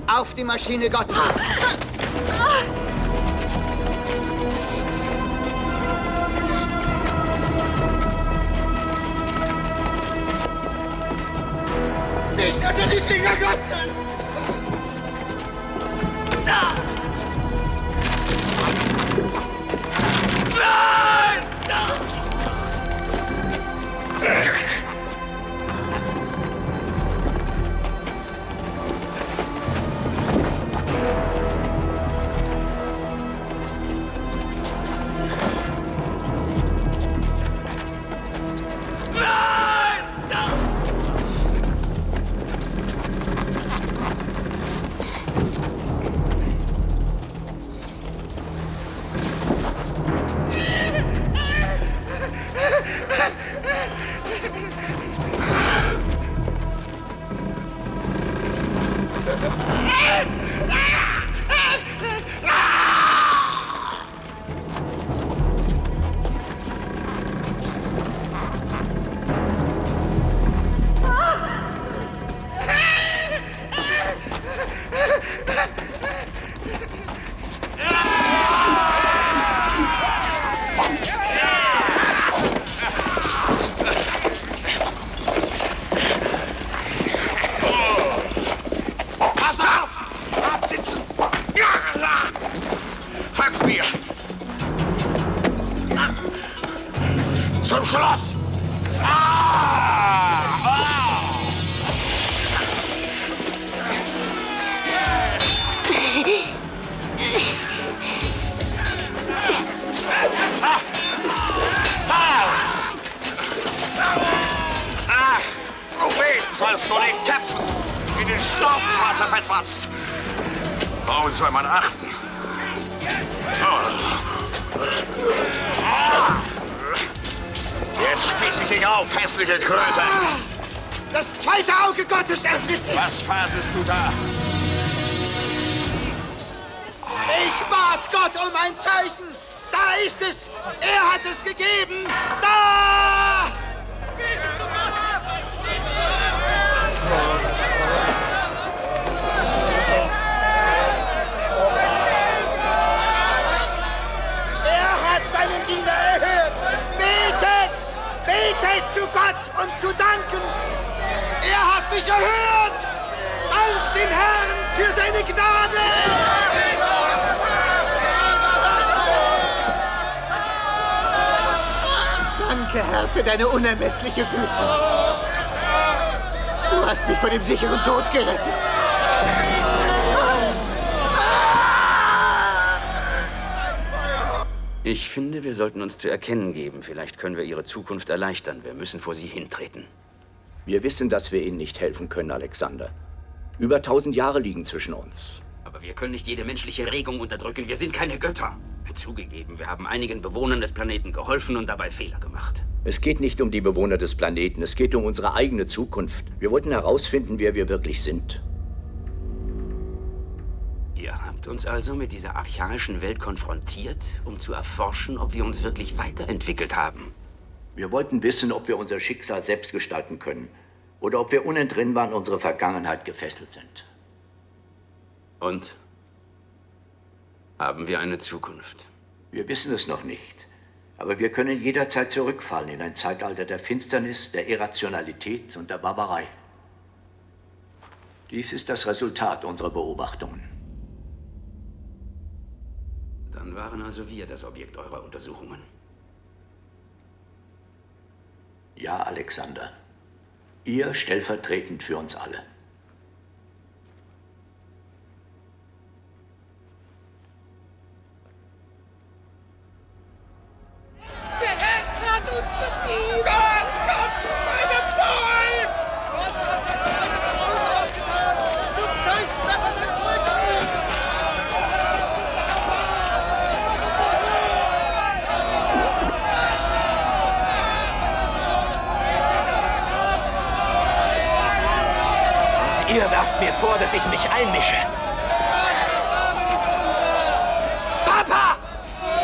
Auf die Maschine Gottes! Nicht unter die Finger Gottes! Da! Nein! Zum Schloss! Beten sollst du nicht kämpfen, wie den Staub schwarzer Fettwatzt. Warum soll man achten? Jetzt spieß ich dich auf, hässliche Kröte! Das zweite Auge Gottes öffnet sich! Was fasest du da? Ich bat Gott um ein Zeichen! Da ist es! Er hat es gegeben! Da! Er hat seinen Diener erhört! Betet! Betet zu Gott, um zu danken! Er hat mich erhört! Dank dem Herrn für seine Gnade! Danke, Herr, für deine unermessliche Güte. Du hast mich vor dem sicheren Tod gerettet. Ich finde, wir sollten uns zu erkennen geben. Vielleicht können wir Ihre Zukunft erleichtern. Wir müssen vor Sie hintreten. Wir wissen, dass wir Ihnen nicht helfen können, Alexander. Über 1000 Jahre liegen zwischen uns. Aber wir können nicht jede menschliche Regung unterdrücken. Wir sind keine Götter. Zugegeben, wir haben einigen Bewohnern des Planeten geholfen und dabei Fehler gemacht. Es geht nicht um die Bewohner des Planeten, es geht um unsere eigene Zukunft. Wir wollten herausfinden, wer wir wirklich sind. Ihr habt uns also mit dieser archaischen Welt konfrontiert, um zu erforschen, ob wir uns wirklich weiterentwickelt haben. Wir wollten wissen, ob wir unser Schicksal selbst gestalten können oder ob wir unentrinnbar an unsere Vergangenheit gefesselt sind. Und? Haben wir eine Zukunft? Wir wissen es noch nicht. Aber wir können jederzeit zurückfallen in ein Zeitalter der Finsternis, der Irrationalität und der Barbarei. Dies ist das Resultat unserer Beobachtungen. Dann waren also wir das Objekt eurer Untersuchungen. Ja, Alexander. Ihr stellvertretend für uns alle. Der Herr hat uns verziehen! Gott, Gott, zu meinem Sohn! Gott hat sein zweites Auge aufgetan, zum Zeichen, dass er sein Volk liebt! Ihr werft mir vor, dass ich mich einmische. Papa!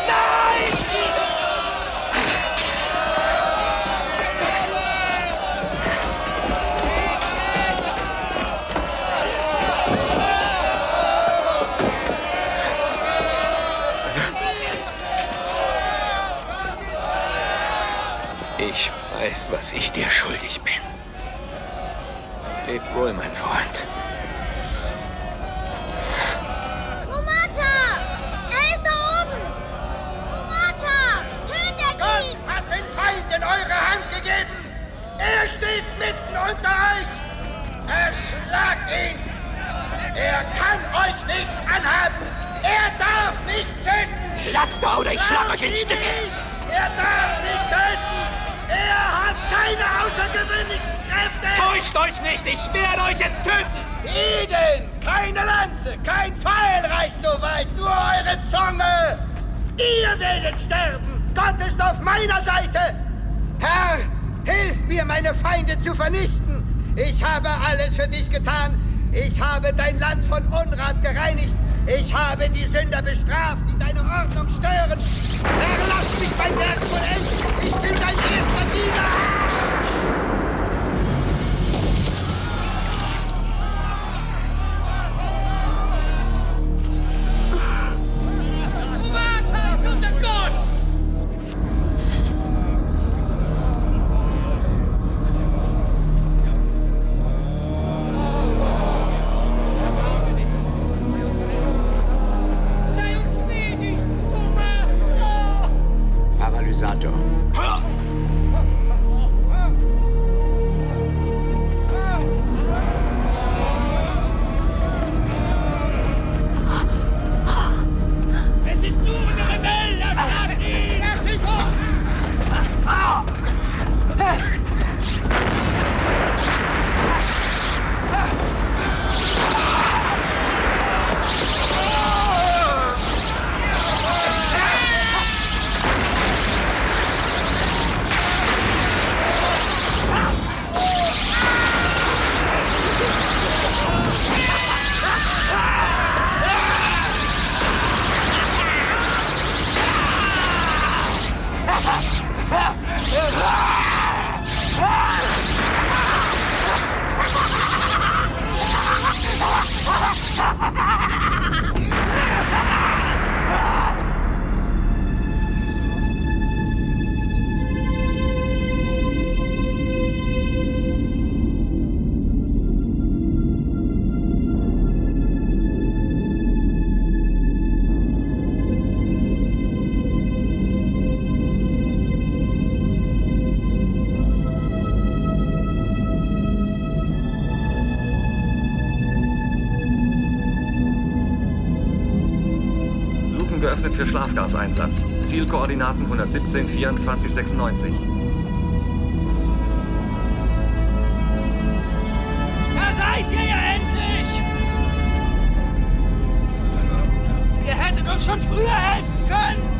Nein! Ich weiß, was ich dir schuldig bin. Leb wohl, mein Freund. Romata! Er ist da oben! Romata! Tötet ihn! Gott hat den Feind in eure Hand gegeben! Er steht mitten unter euch! Erschlagt ihn! Er kann euch nichts anhaben! Er darf nicht töten! Platzt doch, oder ich schlag euch in Stücke! Er darf nicht töten! Er hat keine außergewöhnlichen Kräfte! Täuscht euch nicht! Ich werde euch jetzt töten! Eden! Keine Lanze! Kein Pfeil reicht so weit! Nur eure Zunge! Ihr werdet sterben! Gott ist auf meiner Seite! Herr, hilf mir, meine Feinde zu vernichten! Ich habe alles für dich getan! Ich habe dein Land von Unrat gereinigt! Ich habe die Sünder bestraft, die deine Ordnung stören! Herr, lass mich mein Werk vollenden! Ich bin dein erster Diener! Paralysator. Es ist zu, der Rebell! Erschlagt ihn! Lasst ihn hoch! Geöffnet für Schlafgaseinsatz. Zielkoordinaten 117 24 96. Da seid ihr ja endlich! Ihr hättet uns schon früher helfen können!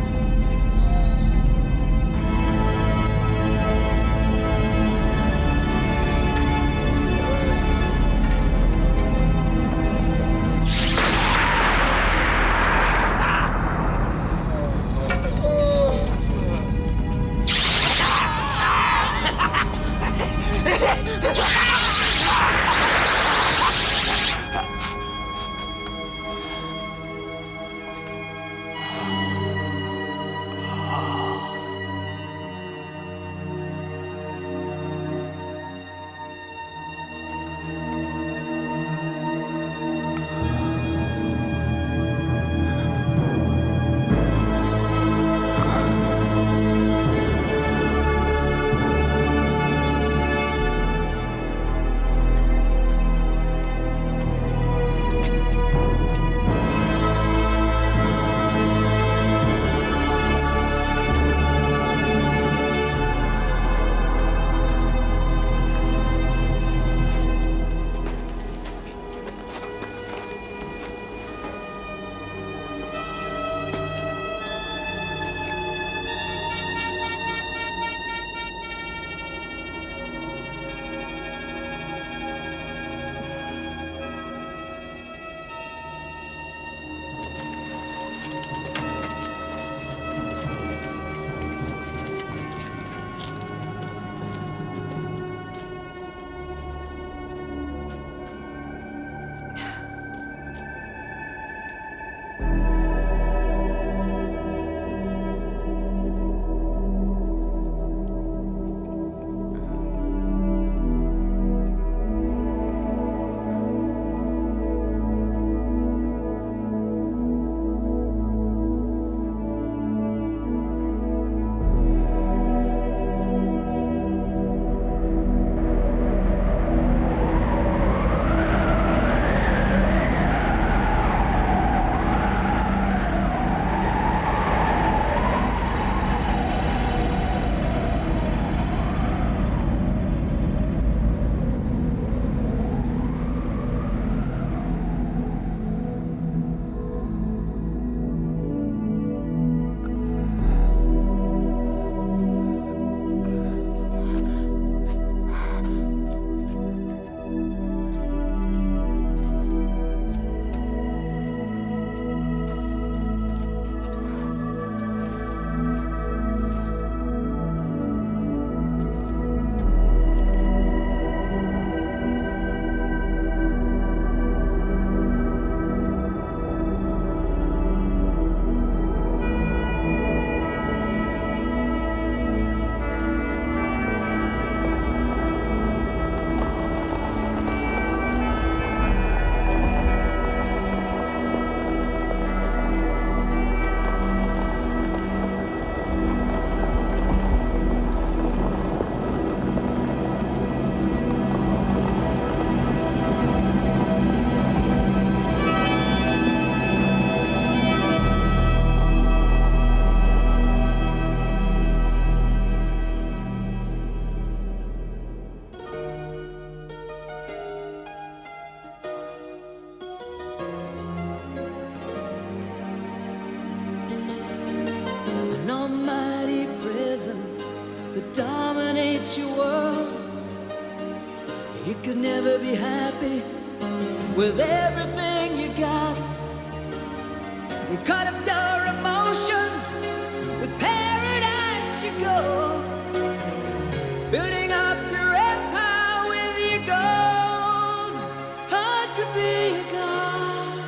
could never be happy with everything you got. Cut up your emotions, with paradise you go. Building up your empire with your gold. Hard to be a god.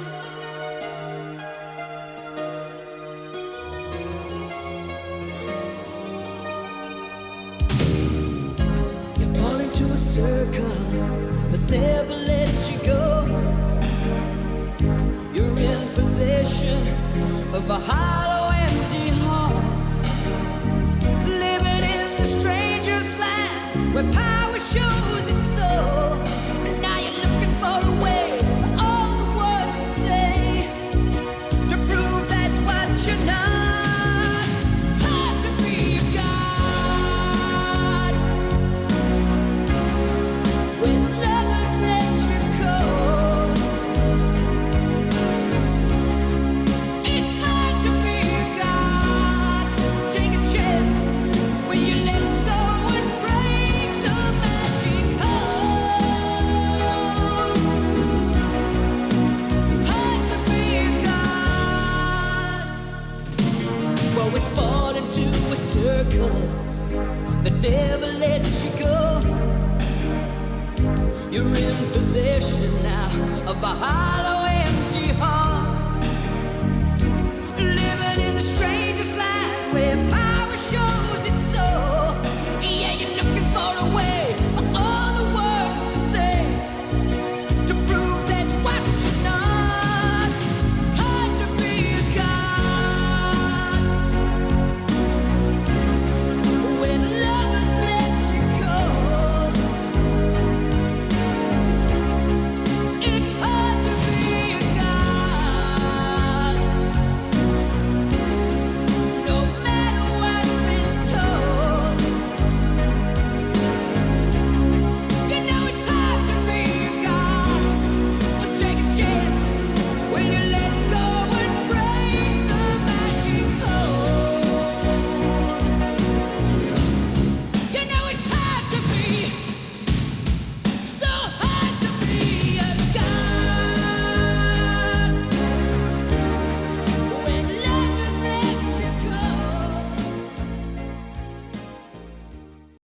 You fall into a circle that never lets you go. You're in possession of a hollow, empty heart, living in the stranger's land where power shows its soul. And now you're looking for a way, for all the words to say, to prove that's what you're not. Hard to be a god when lovers let you go. It's hard to be a god. Take a chance when you let go and break the magic hold. Hard to be a god. Well, it's fall into a circle that never lets you go. You're in possession now of a hollow